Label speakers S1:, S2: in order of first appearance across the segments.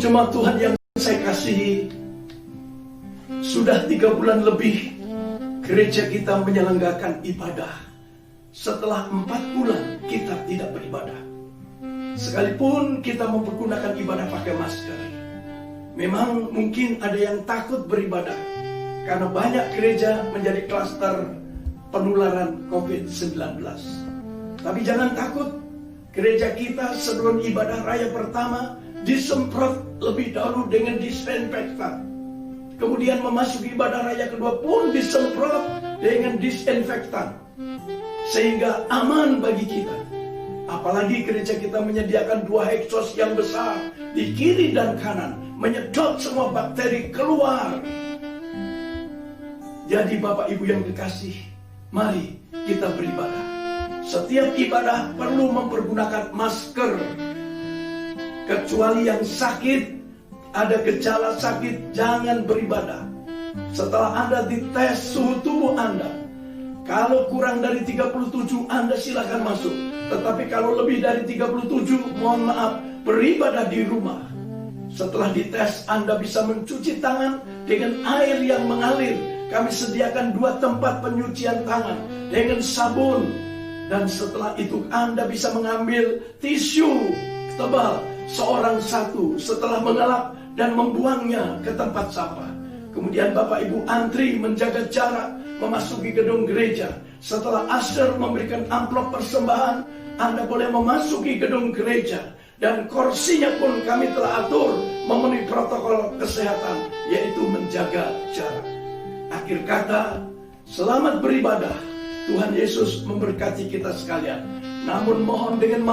S1: Jemaat Tuhan yang saya kasihi, sudah 3 bulan lebih gereja kita menyelenggarakan ibadah. Setelah 4 bulan kita tidak beribadah. Sekalipun kita mempergunakan ibadah pakai masker. Memang mungkin ada yang takut beribadah karena banyak gereja menjadi klaster penularan COVID-19. Tapi jangan takut, gereja kita sebelum ibadah raya pertama disemprot lebih dahulu dengan disinfektan. Kemudian memasuki ibadah raya kedua pun disemprot dengan disinfektan. Sehingga aman bagi kita. Apalagi gereja kita menyediakan 2 heksos yang besar di kiri dan kanan, menyedot semua bakteri keluar. Jadi Bapak Ibu yang dikasih, mari kita beribadah. Setiap ibadah perlu mempergunakan masker. Kecuali yang sakit, ada gejala sakit, jangan beribadah. Setelah Anda dites suhu tubuh Anda, kalau kurang dari 37 Anda silakan masuk. Tetapi kalau lebih dari 37, mohon maaf, beribadah di rumah. Setelah dites Anda bisa mencuci tangan dengan air yang mengalir. Kami sediakan 2 tempat penyucian tangan dengan sabun. Dan setelah itu Anda bisa mengambil tisu tebal seorang satu setelah mengelap dan membuangnya ke tempat sampah. Kemudian Bapak Ibu antri menjaga jarak memasuki gedung gereja. Setelah usher memberikan amplop persembahan, Anda boleh memasuki gedung gereja. Dan kursinya pun kami telah atur memenuhi protokol kesehatan, yaitu menjaga jarak. Akhir kata, selamat beribadah. Tuhan Yesus memberkati kita sekalian. Namun mohon dengan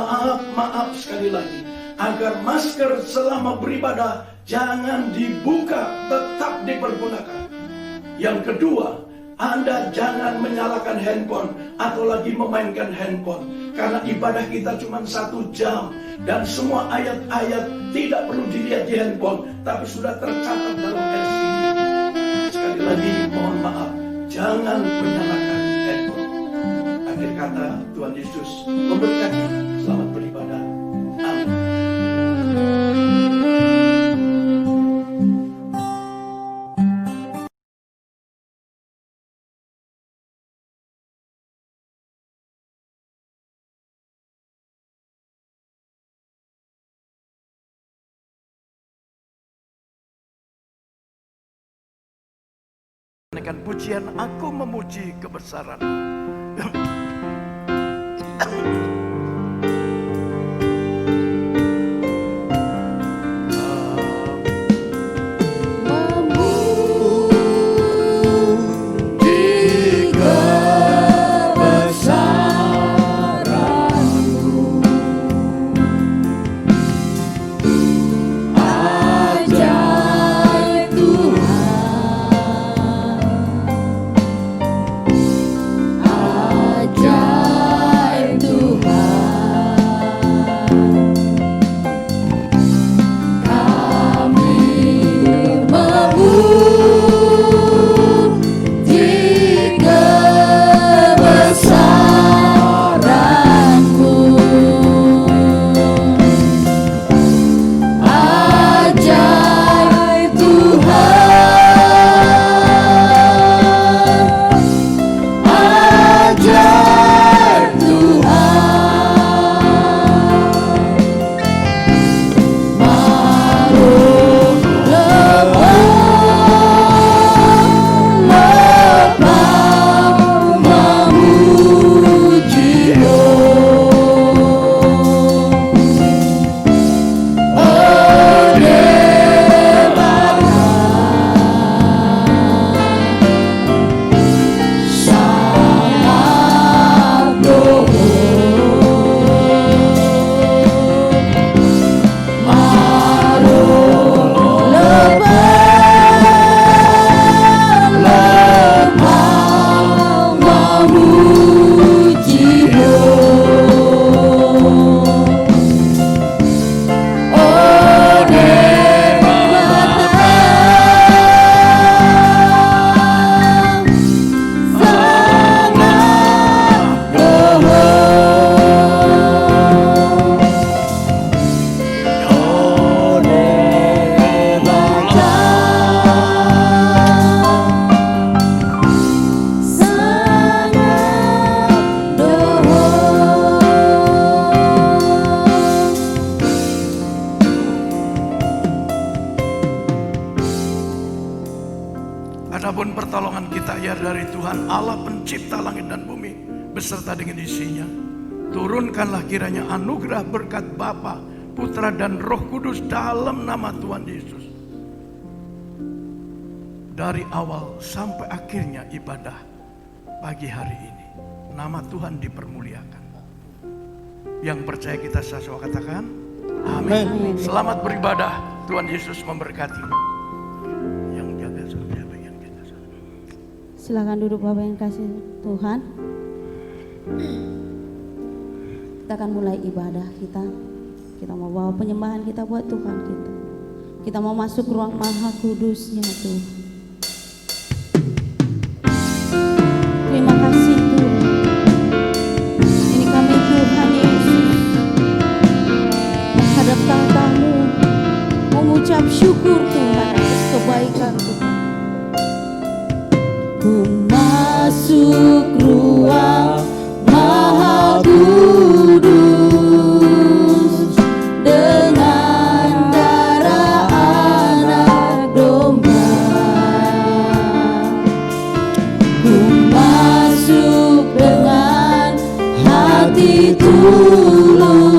S1: maaf sekali lagi, agar masker selama beribadah jangan dibuka, tetap dipergunakan. Yang kedua, Anda jangan menyalakan handphone atau lagi memainkan handphone. Karena ibadah kita cuma 1 jam. Dan semua ayat-ayat tidak perlu dilihat di handphone, tapi sudah tercatat dalam LCD. Sekali lagi mohon maaf, jangan menyalakan handphone. Akhir kata, Tuhan Yesus memberkati. Selamat beribadah. Amin. Dengan pujian aku memuji kebesaran.
S2: Ajaib Tuhan.
S1: Adapun pertolongan kita ya dari Tuhan Allah pencipta langit dan bumi beserta dengan isinya. Turunkanlah kiranya anugerah berkat Bapa, Putra dan Roh Kudus dalam nama Tuhan Yesus. Dari awal sampai akhirnya ibadah pagi hari ini, nama Tuhan dipermuliakan. Yang percaya kita sama katakan amin. Selamat beribadah. Tuhan Yesus memberkati. Yang jaga surga bagian kita.
S2: Silakan duduk Bapak yang kasih Tuhan. Kita akan mulai ibadah kita. Kita mau bawa penyembahan kita buat Tuhan kita. Kita mau masuk ruang maha kudusnya Tuhan. Terima kasih Tuhan. Ini kami Tuhan Yesus menghadap tahta-Mu, mengucap syukur Tuhan atas kebaikan Tuhan. Ku masuk ruang maha kudus dengan darah anak domba. Ku masuk dengan hati tulus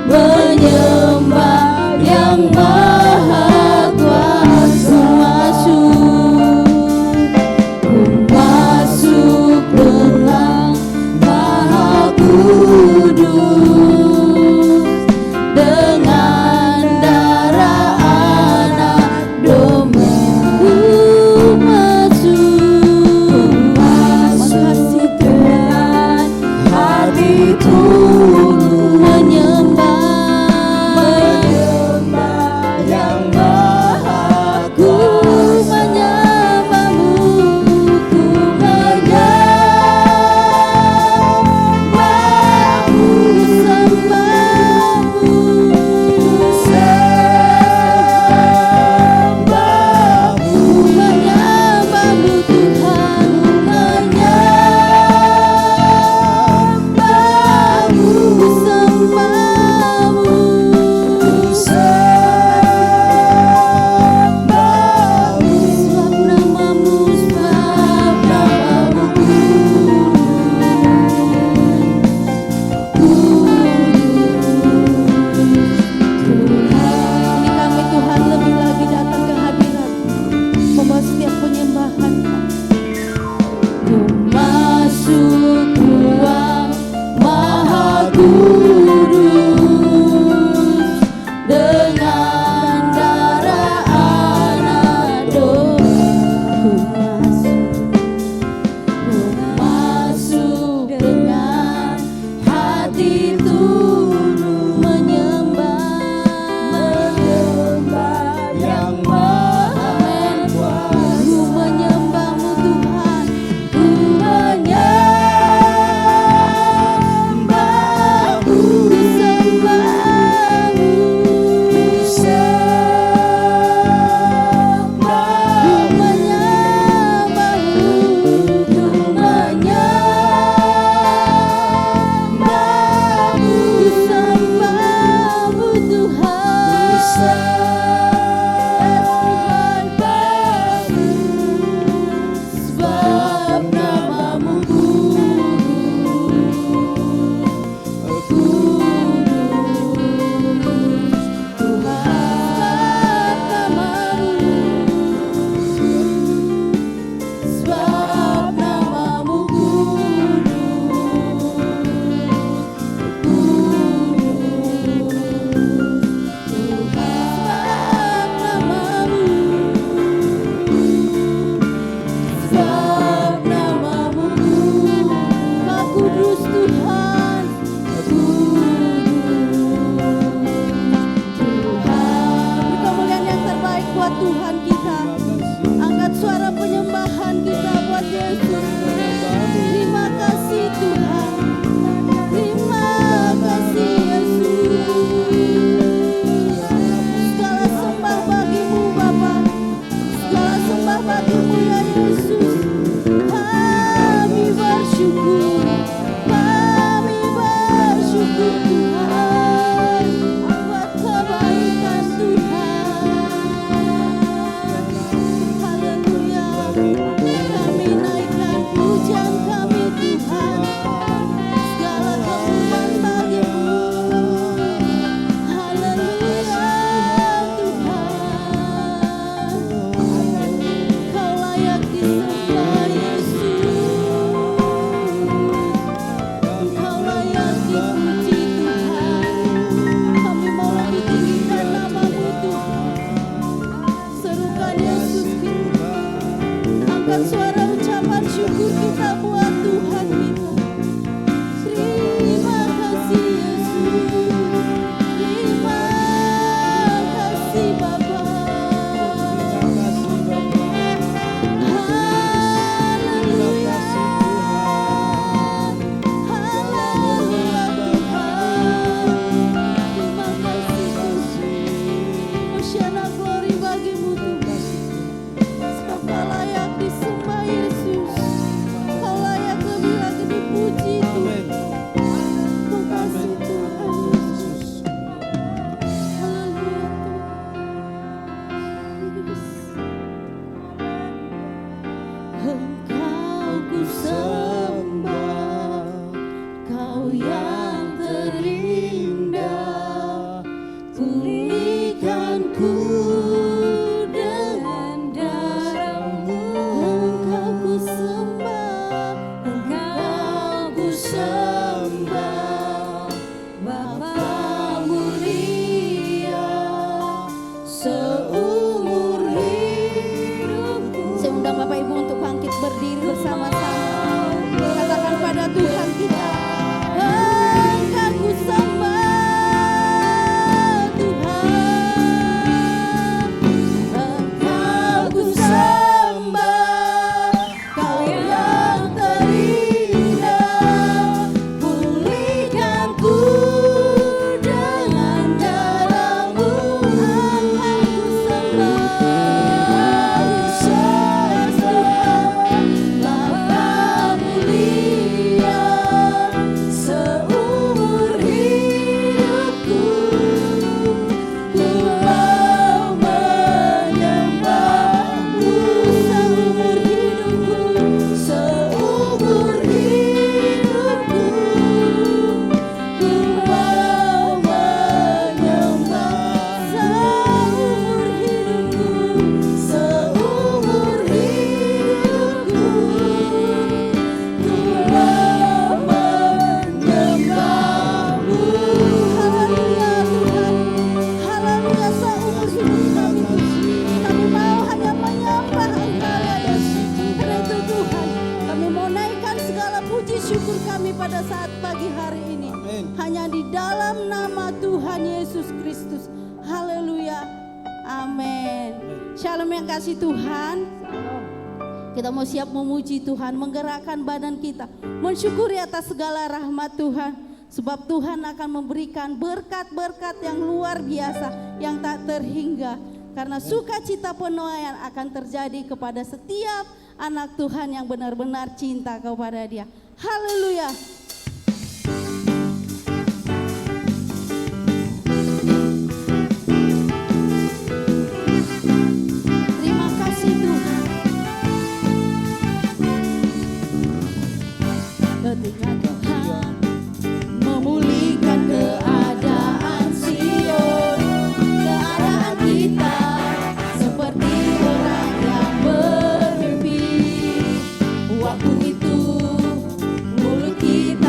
S2: menyembah yang maha kuasa. Ku masuk dengan maha kudus dengan darah anak domba. Ku masuk dengan hati tulus menyembah yang maha kuasa. angkat suara ucapan syukur kita buat Tuhan kita. Terima kasih Yesus, terima kasih Bapa. Haleluya, haleluya Tuhan. Terima kasih Tuhan. Hosiana glory bagimu Tuhan. Sebab Kau layak disembah Yesus, Kau layak lebih lagi dipuji Tuhan. Terima kasih Tuhan Yesus. Haleluya Tuhan. Engkau ku sembah, Kau yang terindah, pulihkanku dengan darah-Mu. Engkau ku sembah, Engkau ku sembah, Bapa mulia seumur hidupku. Saya undang Bapak Ibu untuk bangkit berdiri bersama-sama. Katakan pada Tuhan kita, Engkau ku sembah Tuhan. Engkau ku sembah, Kau yang terindah, pulihkanku dengan darah-Mu. Engkau ku sembah, Bapa mulia seumur hidupku. Ku mau menyembah-Mu seumur hidupku, seumur hidupku. Ku mau menyembah seumur hidupku, seumur hidupku. Ku mau menyembah-Mu. Haleluya Tuhan, haleluya seumur hidup kami Tuhan. Kami mau hanya menyembah Engkau ya Yesus. Karena itu Tuhan, kami mau naikkan segala puji syukur kami pada saat pagi hari ini. Hanya di dalam nama Tuhan Yesus Kristus. Haleluya, amin. Shalom yang kasih Tuhan. Kita mau siap memuji Tuhan, menggerakkan badan kita, mensyukuri atas segala rahmat Tuhan. Sebab Tuhan akan memberikan berkat-berkat yang luar biasa, yang tak terhingga. Karena sukacita penuaian akan terjadi kepada setiap anak Tuhan yang benar-benar cinta kepada Dia. Haleluya. Terima kasih Tuhan. Ketika Tuhan memulihkan keadaan Sion, keadaan kita seperti orang yang bermimpi. Waktu itu mulut kita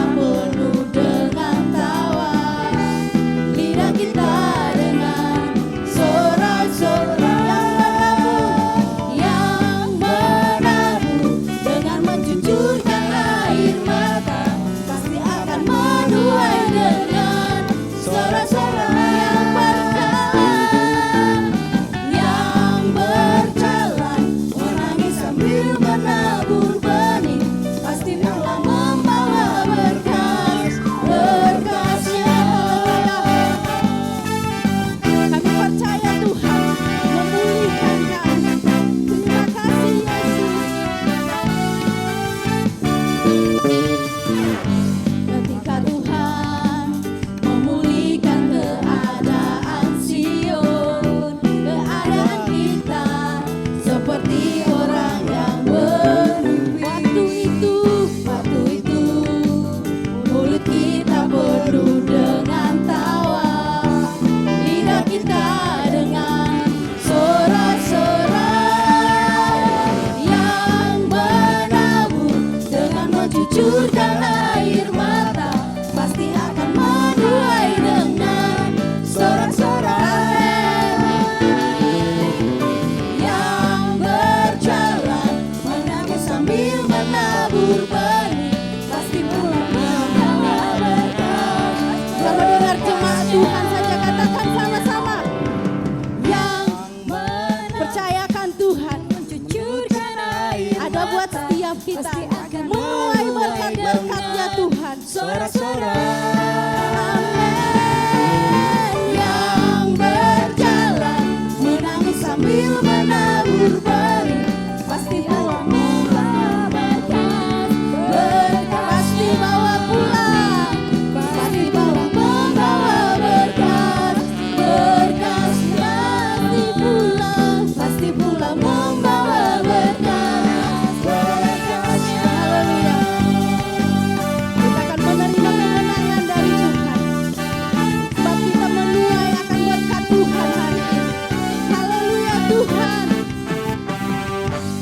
S2: percayakan Tuhan
S3: mencucurkan air
S2: ada buat setiap kita,
S3: pasti akan
S2: menuai
S3: menuai
S2: berkat-berkatnya Tuhan.
S3: sorak-sorak.
S2: Yang berjalan menangis sambil menabur benih, pasti bawa pulang berkat. Pasti bawa pulang, pasti bawa membawa berkat. Berkat pasti pulang membawa berkat. Haleluya. Kita akan menerima kemenangan dari Tuhan, sebab kita menuai akan berkat Tuhan hari ini. Haleluya Tuhan.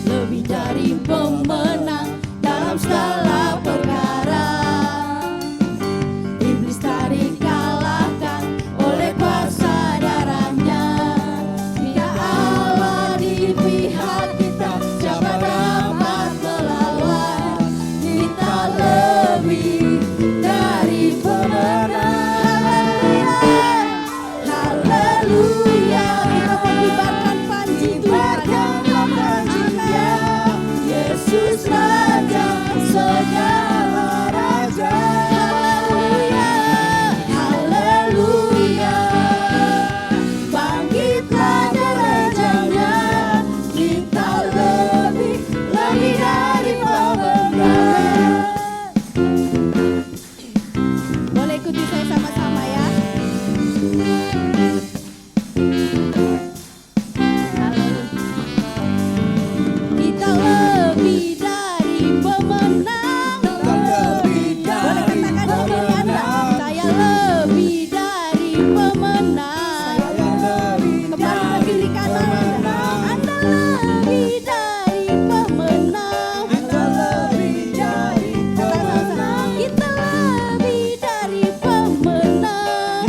S2: Lebih dari pemenang dalam segala perkara, iblis tak dikalahkan oleh kuasa darahnya. Jika Allah di pihak kita, siapa dapat melawan? Kita lebih dari pemenang. Haleluya. Kita mengibarkan panji Tuhan. Yesus Raja segala raja. Haleluya. Haleluya. Bangkitlah derajatnya. Kita lebih dari pemenang. Boleh ikuti saya sama-sama ya. Kita lebih dari pemenang. Boleh katakan sendiri Anda. Saya lebih dari pemenang. Kembali ke kiri kanan Anda. Anda lebih dari pemenang. Katakan sama-sama. Kita lebih dari pemenang.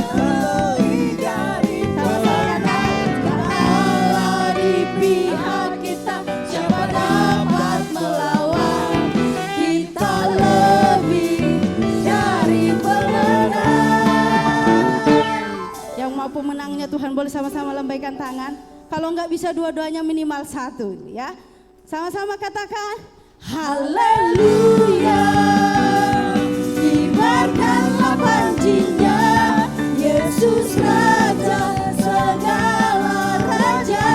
S2: Sama-sama katakan. Allah di pihak kita, siapa dapat melawan? Kita lebih dari pemenang. Yang mau pemenangnya Tuhan boleh sama-sama lambaikan tangan. Kalau enggak bisa dua-duanya minimal satu ya. Sama-sama katakan haleluya. Kibarkanlah panjinya, Yesus Raja segala raja.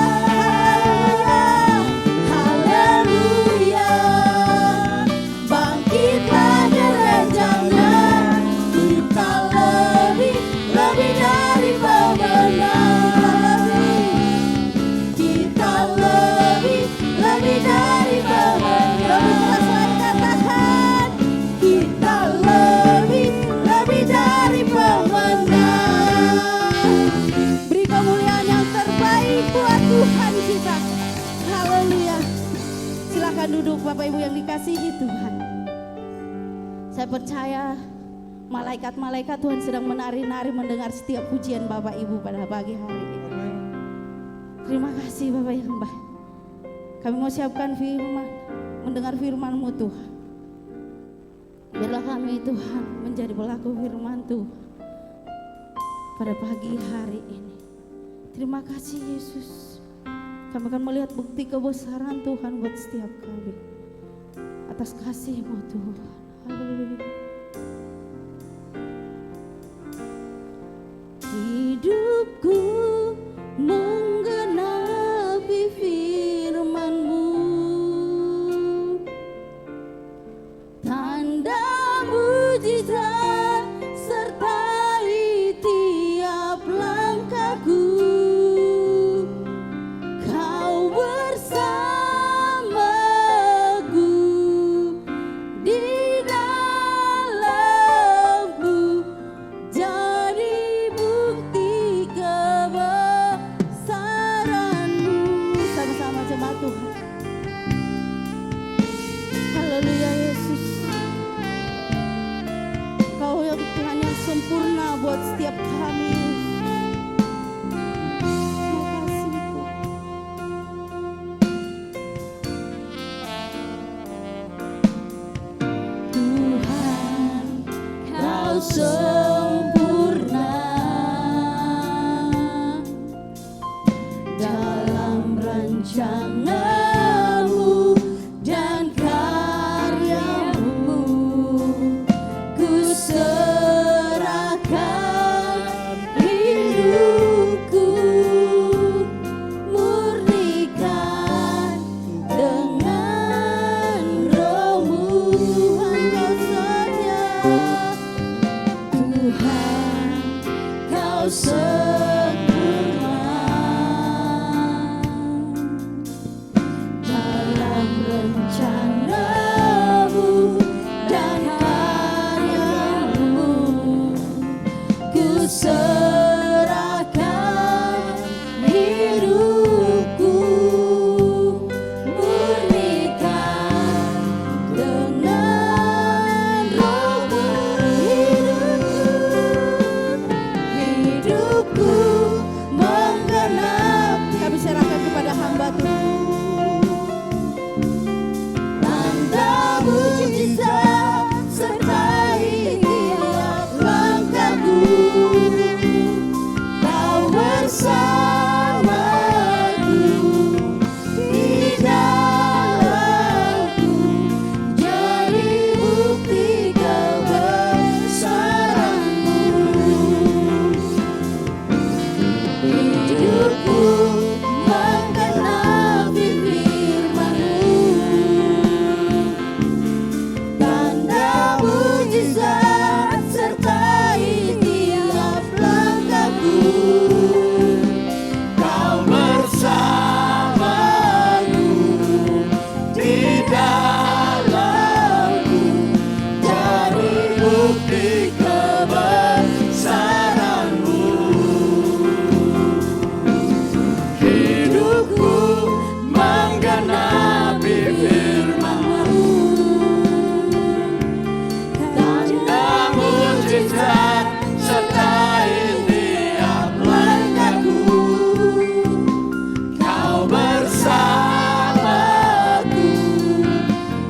S2: Haleluya. Bangkitlah derajatnya. Kita lebih dari pemenang. Kita lebih dari pemenang. Lebih keras lagi katakan. Kita lebih dari pemenang. Beri kemuliaan yang terbaik buat Tuhan kita. Haleluya. Silakan duduk Bapak Ibu yang dikasihi Tuhan. Saya percaya malaikat-malaikat Tuhan sedang menari-nari mendengar setiap pujian Bapak Ibu pada pagi hari ini. Terima kasih Bapak yang baik. Kami mau siapkan firman, mendengar firman-Mu Tuhan. Biarlah kami Tuhan menjadi pelaku firman Tuhan pada pagi hari ini. Terima kasih Yesus. Kami akan melihat bukti kebesaran Tuhan buat setiap kami. Atas kasih-Mu Tuhan. Haleluya. Hidupku menggenapi firman-Mu, tanda mujizat sertai tiap langkahku. Kau bersamaku di dalamku, jadi bukti kebenaran. Tanda mujizat sertai tiap langkahku, Kau bersamaku di dalamku, jadi bukti kebesaran-Mu. Hidupku menggenapi firman-Mu, tanda mujizat sertai tiap langkahku, Kau bersamaku di dalamku, jadi bukti kebesaran-Mu. Hidupku menggenapi firman-Mu, tanda mujizat sertai tiap langkahku, Kau bersamaku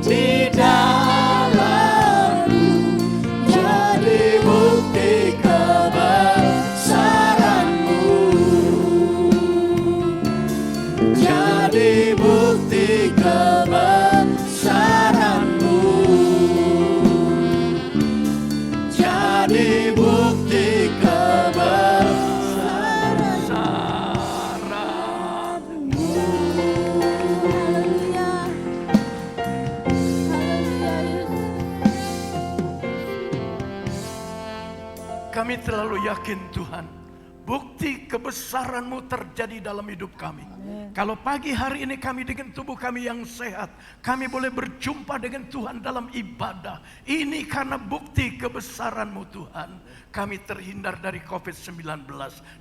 S2: di dalamku, jadi bukti kebesaran-Mu. Jadi bukti kebesaran-Mu, jadi bukti kebesaran-Mu. Haleluya, haleluya Yesus.
S1: Kami terlalu yakin Tuhan, bukti kebesaran-Mu terjadi dalam hidup kami. Kalau pagi hari ini kami dengan tubuh kami yang sehat, kami boleh berjumpa dengan Tuhan dalam ibadah. Ini karena bukti kebesaran-Mu Tuhan. Kami terhindar dari COVID-19.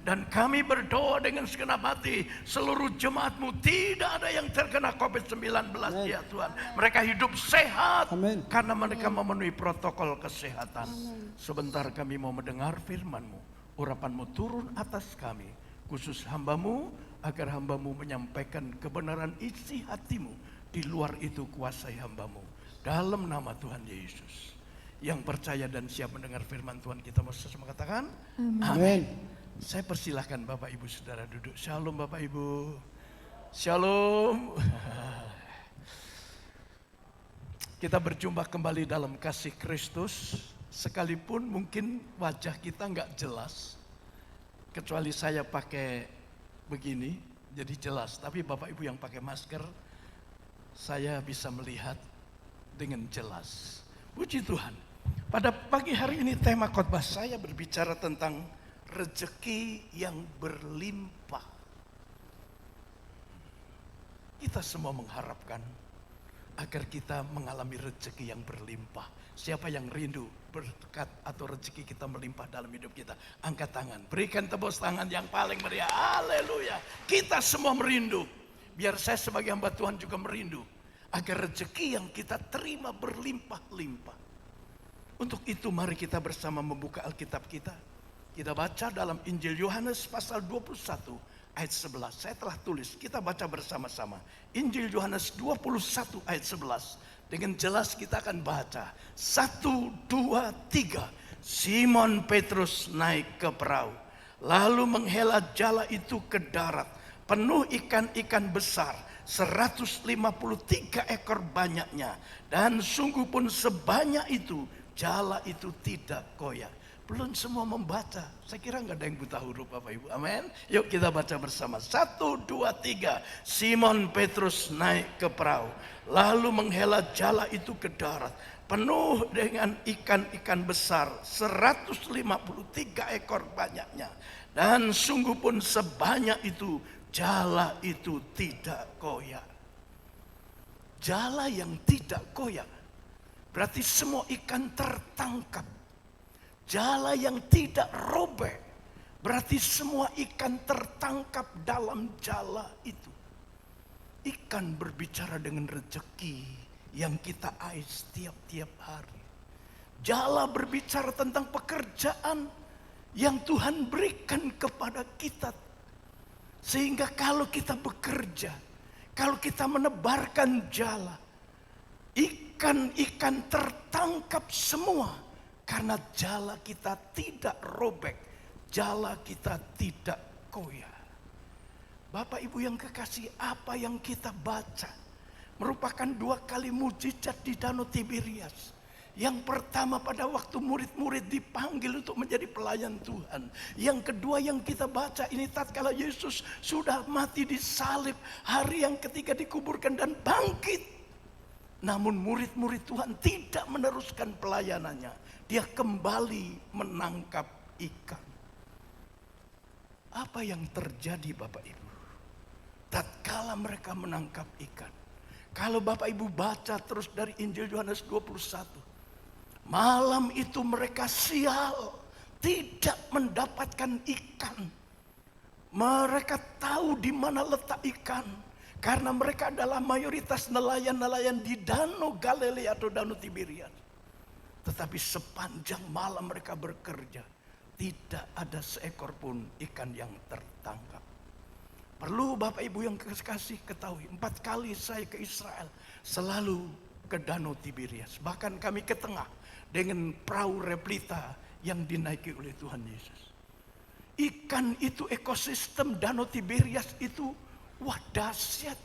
S1: Dan kami berdoa dengan segenap hati, seluruh jemaat-Mu tidak ada yang terkena COVID-19 ya Tuhan. Mereka hidup sehat karena mereka memenuhi protokol kesehatan. Sebentar kami mau mendengar firman-Mu. Urapan-Mu turun atas kami, khusus hamba-Mu, agar hamba-Mu menyampaikan kebenaran isi hati-Mu. Di luar itu kuasai hamba-Mu. Dalam nama Tuhan Yesus. Yang percaya dan siap mendengar firman Tuhan, kita mau sama katakan amin. Saya persilahkan Bapak Ibu Saudara duduk. Shalom Bapak Ibu. Shalom. Kita berjumpa kembali dalam kasih Kristus. Sekalipun mungkin wajah kita nggak jelas. Kecuali saya pakai begini, jadi jelas. Tapi Bapak Ibu yang pakai masker, saya bisa melihat dengan jelas. Puji Tuhan. Pada pagi hari ini tema khotbah saya berbicara tentang rezeki yang berlimpah. Kita semua mengharapkan agar kita mengalami rezeki yang berlimpah. Siapa yang rindu berkat atau rezeki kita melimpah dalam hidup kita? Angkat tangan, berikan tepuk tangan yang paling meriah. Haleluya. Kita semua merindu. Biar saya sebagai hamba Tuhan juga merindu. Agar rezeki yang kita terima berlimpah-limpah. Untuk itu mari kita bersama membuka Alkitab kita. Kita baca dalam Injil Yohanes pasal 21 ayat 11. Saya telah tulis, kita baca bersama-sama. Injil Yohanes 21 ayat 11. Dengan jelas kita akan baca. 1, 2, 3. Simon Petrus naik ke perahu, lalu menghela jala itu ke darat, penuh ikan-ikan besar, 153 ekor banyaknya. Dan sungguh pun sebanyak itu, jala itu tidak koyak. Belum semua membaca. Saya kira nggak ada yang buta huruf Bapak Ibu. Amin. Yuk kita baca bersama. 1, 2, 3. Simon Petrus naik ke perahu, lalu menghela jala itu ke darat, penuh dengan ikan-ikan besar, 153 ekor banyaknya. Dan sungguh pun sebanyak itu, jala itu tidak koyak. Jala yang tidak koyak berarti semua ikan tertangkap. Jala yang tidak robek berarti semua ikan tertangkap dalam jala itu. Ikan berbicara dengan rezeki yang kita ais tiap-tiap hari. Jala berbicara tentang pekerjaan yang Tuhan berikan kepada kita. Sehingga kalau kita bekerja, Kalau kita menebarkan jala, ikan-ikan tertangkap semua. Karena jala kita tidak robek, jala kita tidak koyak. Bapak Ibu yang kekasih, apa yang kita baca merupakan 2 kali mujizat di Danau Tiberias. Yang pertama pada waktu murid-murid dipanggil untuk menjadi pelayan Tuhan. Yang kedua yang kita baca ini tatkala Yesus sudah mati disalib, hari yang ketiga dikuburkan dan bangkit. Namun murid-murid Tuhan tidak meneruskan pelayanannya. Dia kembali menangkap ikan. Apa yang terjadi Bapak Ibu? Tatkala mereka menangkap ikan. Kalau Bapak Ibu baca terus dari Injil Yohanes 21. Malam itu mereka sial. Tidak mendapatkan ikan. Mereka tahu di mana letak ikan. Karena mereka adalah mayoritas nelayan-nelayan di Danau Galilea atau Danau Tiberias. Tetapi sepanjang malam mereka bekerja. Tidak ada seekor pun ikan yang tertangkap. Perlu Bapak Ibu yang kekasih ketahui, 4 kali saya ke Israel, selalu ke Danau Tiberias. Bahkan kami ke tengah dengan perahu replita yang dinaiki oleh Tuhan Yesus. Ikan itu, ekosistem Danau Tiberias itu, wah dahsyat.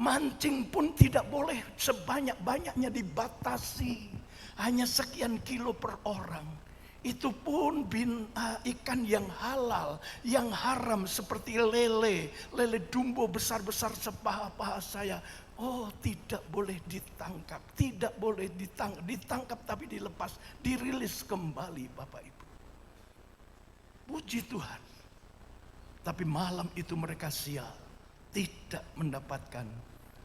S1: Mancing pun tidak boleh sebanyak-banyaknya, dibatasi. Hanya sekian kilo per orang. Itu pun ikan yang halal, yang haram seperti lele dumbo besar-besar sepaha-paha saya. Oh, tidak boleh ditangkap, tidak boleh ditangkap tapi dilepas, dirilis kembali Bapak Ibu. Puji Tuhan. Tapi malam itu mereka sial, tidak mendapatkan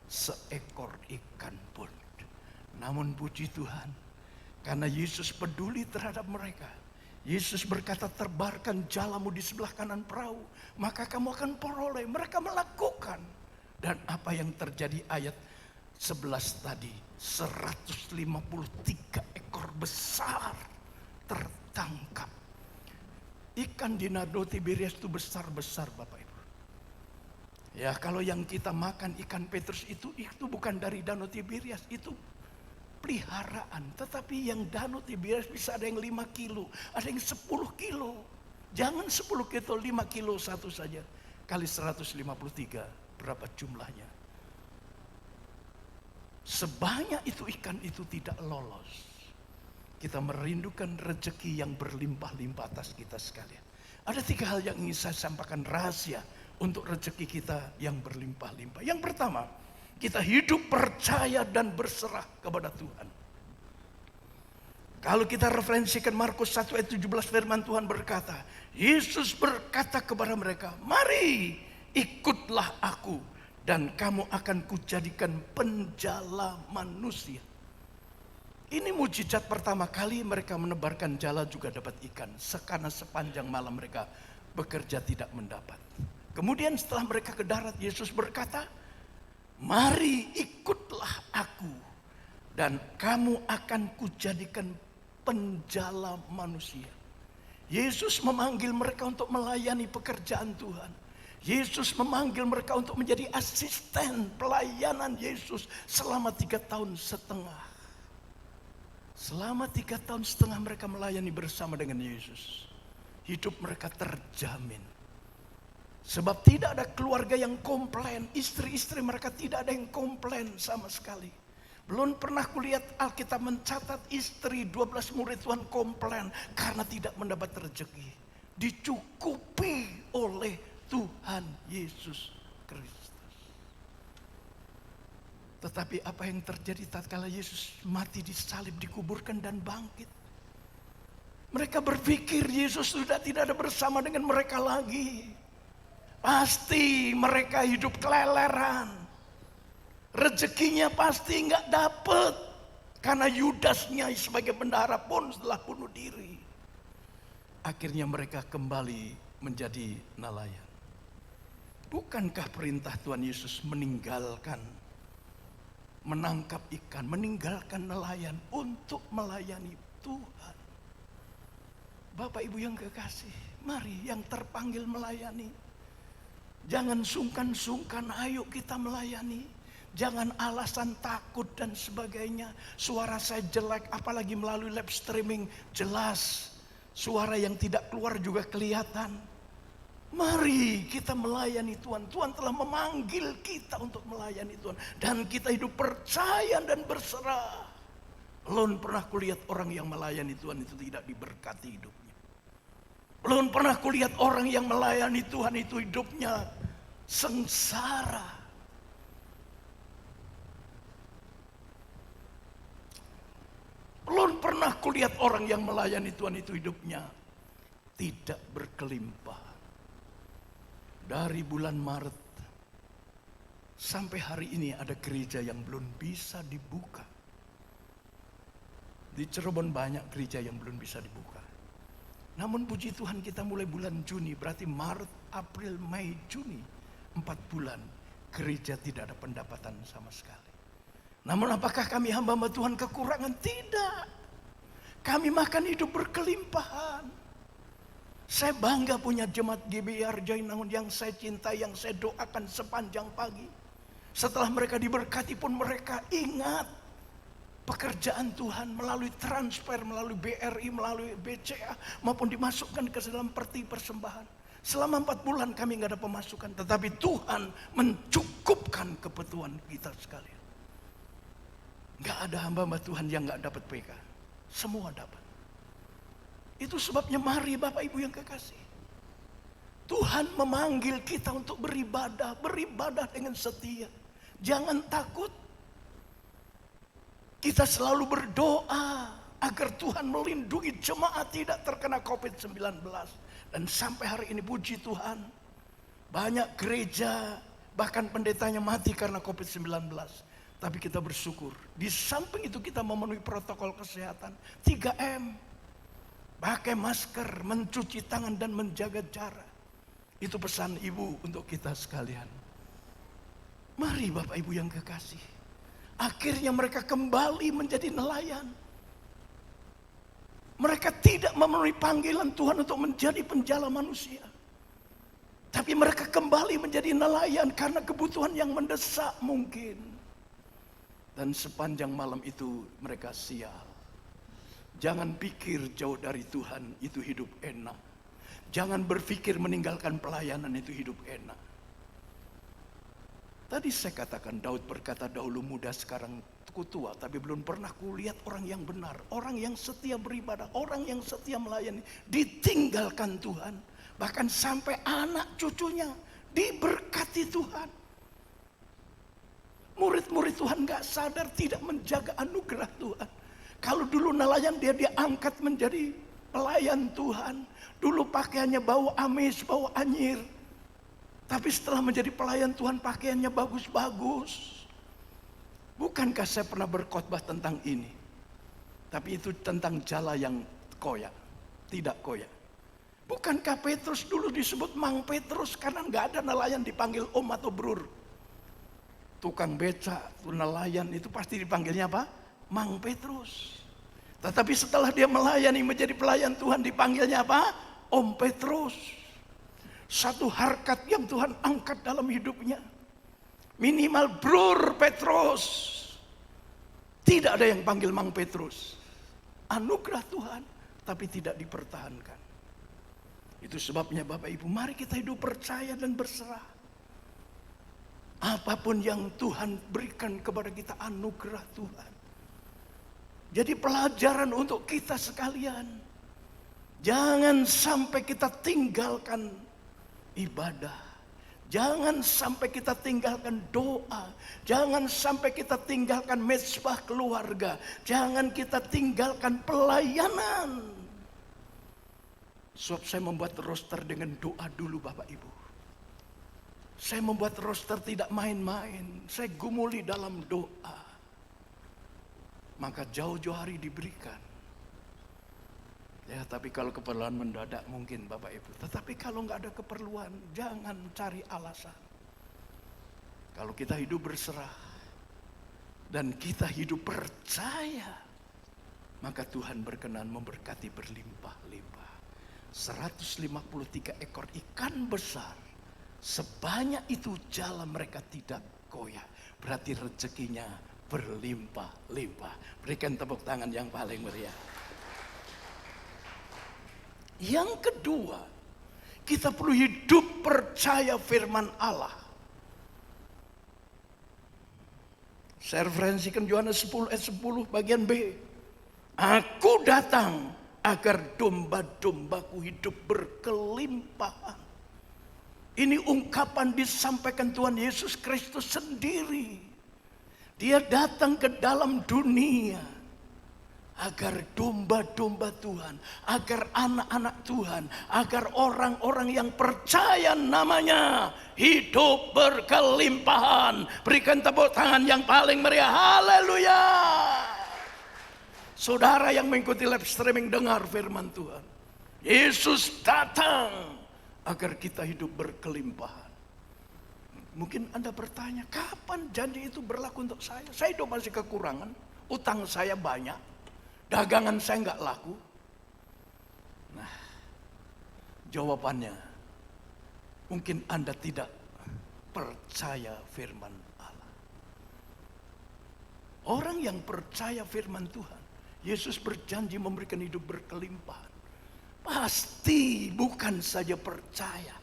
S1: seekor ikan pun. Namun puji Tuhan, karena Yesus peduli terhadap mereka. Yesus berkata, tebarkan jalamu di sebelah kanan perahu, maka kamu akan peroleh. Mereka melakukan. Dan apa yang terjadi ayat 11 tadi, 153 ekor besar tertangkap. Ikan di Danau Tiberias itu besar-besar Bapak Ibu. Ya, kalau yang kita makan ikan petrus itu bukan dari Danau Tiberias, itu peliharaan. Tetapi yang Danau Tiberias bisa ada yang 5 kilo, ada yang 10 kilo. Jangan 10 kilo, 5 kilo satu saja. Kali 153, berapa jumlahnya? Sebanyak itu ikan itu tidak lolos. Kita merindukan rezeki yang berlimpah-limpah atas kita sekalian. Ada 3 hal yang ingin saya sampaikan, rahasia untuk rezeki kita yang berlimpah-limpah. Yang pertama, kita hidup percaya dan berserah kepada Tuhan. Kalau kita referensikan Markus 1 ayat 17, firman Tuhan berkata, Yesus berkata kepada mereka, mari ikutlah aku dan kamu akan kujadikan penjala manusia. Ini mujizat pertama kali mereka menebarkan jala juga dapat ikan. Karena sepanjang malam mereka bekerja tidak mendapat. Kemudian setelah mereka ke darat, Yesus berkata, mari ikutlah aku dan kamu akan kujadikan penjala manusia. Yesus memanggil mereka untuk melayani pekerjaan Tuhan. Yesus memanggil mereka untuk menjadi asisten pelayanan Yesus selama 3 tahun setengah. Selama 3 tahun setengah mereka melayani bersama dengan Yesus. Hidup mereka terjamin. Sebab tidak ada keluarga yang komplain. Istri-istri mereka tidak ada yang komplain sama sekali. Belum pernah kulihat Alkitab mencatat istri 12 murid Tuhan komplain karena tidak mendapat rezeki. Dicukupi oleh Tuhan Yesus Kristus. Tetapi apa yang terjadi tatkala Yesus mati disalib, dikuburkan dan bangkit? Mereka berpikir Yesus sudah tidak ada bersama dengan mereka lagi. Pasti mereka hidup keleleran. Rezekinya pasti nggak dapet. Karena Yudasnya sebagai bendahara pun setelah bunuh diri. Akhirnya mereka kembali menjadi nelayan. Bukankah perintah Tuhan Yesus menangkap ikan, meninggalkan nelayan untuk melayani Tuhan? Bapak Ibu yang kekasih, mari yang terpanggil melayani. Jangan sungkan-sungkan, ayo kita melayani. Jangan alasan takut dan sebagainya. Suara saya jelek, apalagi melalui live streaming, jelas. Suara yang tidak keluar juga kelihatan. Mari kita melayani Tuhan. Tuhan telah memanggil kita untuk melayani Tuhan. Dan kita hidup percaya dan berserah. Belum pernah kulihat orang yang melayani Tuhan itu tidak diberkati hidupnya. Belum pernah kulihat orang yang melayani Tuhan itu hidupnya sengsara. Belum pernah kulihat orang yang melayani Tuhan itu hidupnya tidak berkelimpah. Dari bulan Maret sampai hari ini ada gereja yang belum bisa dibuka. Di Cirebon banyak gereja yang belum bisa dibuka. Namun puji Tuhan kita mulai bulan Juni, berarti Maret, April, Mei, Juni, 4 bulan gereja tidak ada pendapatan sama sekali. Namun apakah kami hamba-hamba Tuhan kekurangan? Tidak. Kami makan hidup berkelimpahan. Saya bangga punya jemaat GBR Jainangun yang saya cintai, yang saya doakan sepanjang pagi. Setelah mereka diberkati pun mereka ingat pekerjaan Tuhan melalui transfer, melalui BRI, melalui BCA, maupun dimasukkan ke dalam peti persembahan. Selama 4 bulan kami nggak ada pemasukan, tetapi Tuhan mencukupkan kebutuhan kita sekalian. Nggak ada hamba-hamba Tuhan yang nggak dapat PK, semua dapat. Itu sebabnya mari Bapak Ibu yang kekasih, Tuhan memanggil kita untuk beribadah, beribadah dengan setia. Jangan takut. Kita selalu berdoa agar Tuhan melindungi jemaat tidak terkena COVID-19. Dan sampai hari ini puji Tuhan, banyak gereja bahkan pendetanya mati karena COVID-19. Tapi kita bersyukur, di samping itu kita memenuhi protokol kesehatan 3M. Pakai masker, mencuci tangan dan menjaga jarak. Itu pesan Ibu untuk kita sekalian. Mari Bapak Ibu yang kekasih. Akhirnya mereka kembali menjadi nelayan. Mereka tidak memenuhi panggilan Tuhan untuk menjadi penjala manusia. Tapi mereka kembali menjadi nelayan karena kebutuhan yang mendesak mungkin. Dan sepanjang malam itu mereka sial. Jangan pikir jauh dari Tuhan itu hidup enak. Jangan berpikir meninggalkan pelayanan itu hidup enak. Tadi saya katakan Daud berkata dahulu muda sekarang tua, tapi belum pernah kulihat orang yang benar, orang yang setia beribadah, orang yang setia melayani, ditinggalkan Tuhan. Bahkan sampai anak cucunya diberkati Tuhan. Murid-murid Tuhan gak sadar, tidak menjaga anugerah Tuhan. Kalau dulu nelayan dia diangkat menjadi pelayan Tuhan. Dulu pakaiannya bau amis, bau anyir. Tapi setelah menjadi pelayan Tuhan pakaiannya bagus-bagus. Bukankah saya pernah berkhotbah tentang ini? Tapi itu tentang jala yang koyak, tidak koyak. Bukankah Petrus dulu disebut Mang Petrus karena gak ada nelayan dipanggil om atau brur. Tukang beca, nelayan itu pasti dipanggilnya apa? Mang Petrus. Tetapi setelah dia melayani menjadi pelayan Tuhan dipanggilnya apa? Om Petrus. Satu harkat yang Tuhan angkat dalam hidupnya. Minimal Brur Petrus. Tidak ada yang panggil Mang Petrus. Anugerah Tuhan, tapi tidak dipertahankan. Itu sebabnya Bapak Ibu, mari kita hidup percaya dan berserah. Apapun yang Tuhan berikan kepada kita, anugerah Tuhan. Jadi pelajaran untuk kita sekalian. Jangan sampai kita tinggalkan ibadah. Jangan sampai kita tinggalkan doa. Jangan sampai kita tinggalkan mezbah keluarga. Jangan kita tinggalkan pelayanan. Sebab saya membuat roster dengan doa dulu Bapak Ibu. Saya membuat roster tidak main-main. Saya gumuli dalam doa. Maka jauh-jauh hari diberikan. Ya, tapi kalau keperluan mendadak mungkin Bapak Ibu. Tetapi kalau nggak ada keperluan, jangan cari alasan. Kalau kita hidup berserah dan kita hidup percaya, maka Tuhan berkenan memberkati berlimpah-limpah. 153 ekor ikan besar Sebanyak itu jala mereka tidak goyah. Berarti rezekinya berlimpah-limpah. Berikan tepuk tangan yang paling meriah. Yang kedua, kita perlu hidup percaya firman Allah. Saya referensikan Yohanes 10 ayat 10 bagian B. Aku datang agar domba-dombaku hidup berkelimpahan. Ini ungkapan disampaikan Tuhan Yesus Kristus sendiri. Dia datang ke dalam dunia agar domba-domba Tuhan, agar anak-anak Tuhan, agar orang-orang yang percaya namanya hidup berkelimpahan. Berikan tepuk tangan yang paling meriah. Haleluya. Saudara yang mengikuti live streaming, dengar firman Tuhan. Yesus datang agar kita hidup berkelimpahan. Mungkin Anda bertanya, kapan janji itu berlaku untuk saya? Saya hidup masih kekurangan, utang saya banyak, dagangan saya nggak laku. Nah, jawabannya, mungkin Anda tidak percaya firman Allah. Orang yang percaya firman Tuhan, Yesus berjanji memberikan hidup berkelimpahan. Pasti bukan saja percaya,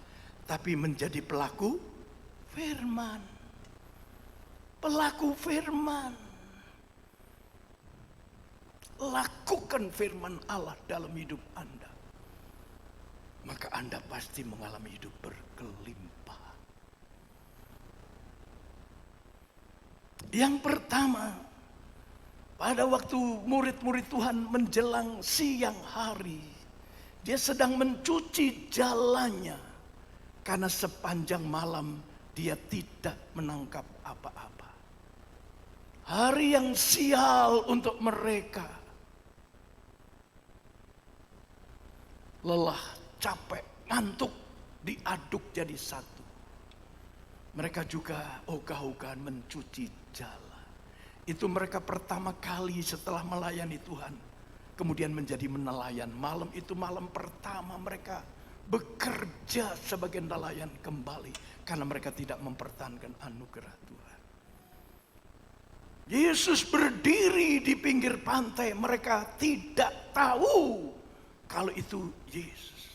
S1: tapi menjadi pelaku firman. Pelaku firman. Lakukan firman Allah dalam hidup Anda. Maka Anda pasti mengalami hidup berkelimpahan. Yang pertama, pada waktu murid-murid Tuhan menjelang siang hari, dia sedang mencuci jalannya karena sepanjang malam dia tidak menangkap apa-apa. Hari yang sial untuk mereka. Lelah, capek, ngantuk, diaduk jadi satu. Mereka juga ogah-ogahan mencuci jalan. Itu mereka pertama kali setelah melayani Tuhan, kemudian menjadi nelayan. Malam itu malam pertama mereka bekerja sebagai nelayan kembali. Karena mereka tidak mempertahankan anugerah Tuhan. Yesus berdiri di pinggir pantai. Mereka tidak tahu kalau itu Yesus.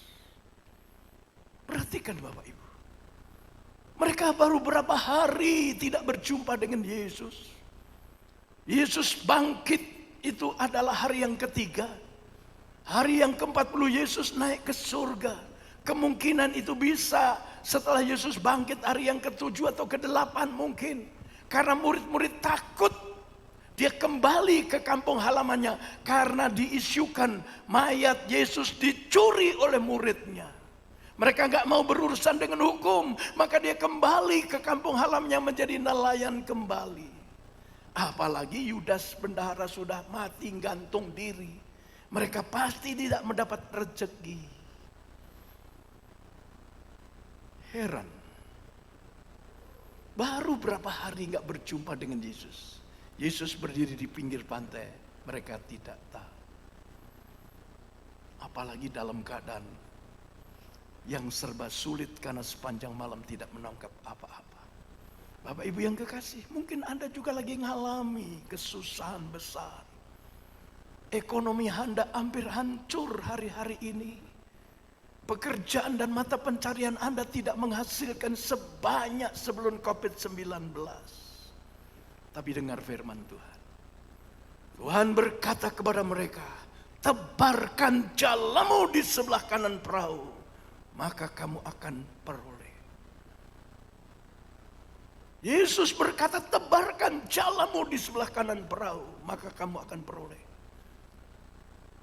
S1: Perhatikan Bapak Ibu. Mereka baru berapa hari tidak berjumpa dengan Yesus. Yesus bangkit. Itu adalah hari yang ketiga. Hari yang ke-40 Yesus naik ke surga. Kemungkinan itu bisa setelah Yesus bangkit hari yang ke-7 atau ke-8 mungkin. Karena murid-murid takut. Dia kembali ke kampung halamannya. Karena diisukan mayat Yesus dicuri oleh muridnya. Mereka gak mau berurusan dengan hukum. Maka dia kembali ke kampung halamannya menjadi nelayan kembali. Apalagi Yudas bendahara sudah mati gantung diri. Mereka pasti tidak mendapat rezeki. Heran. Baru berapa hari gak berjumpa dengan Yesus. Yesus berdiri di pinggir pantai. Mereka tidak tahu. Apalagi dalam keadaan yang serba sulit karena sepanjang malam tidak menangkap apa-apa. Bapak Ibu yang kekasih, mungkin Anda juga lagi ngalami kesusahan besar. Ekonomi Anda hampir hancur hari-hari ini. Pekerjaan dan mata pencarian Anda tidak menghasilkan sebanyak sebelum COVID-19. Tapi dengar firman Tuhan. Tuhan berkata kepada mereka, tebarkan jalamu di sebelah kanan perahu, maka kamu akan peroleh. Yesus berkata, tebarkan jalamu di sebelah kanan perahu, maka kamu akan peroleh.